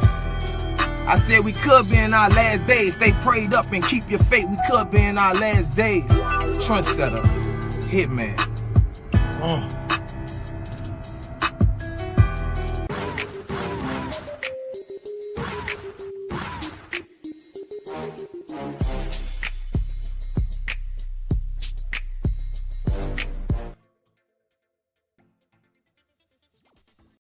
I said we could be in our last days. Stay prayed up and keep your faith. We could be in our last days. Trendsetter, Hitman.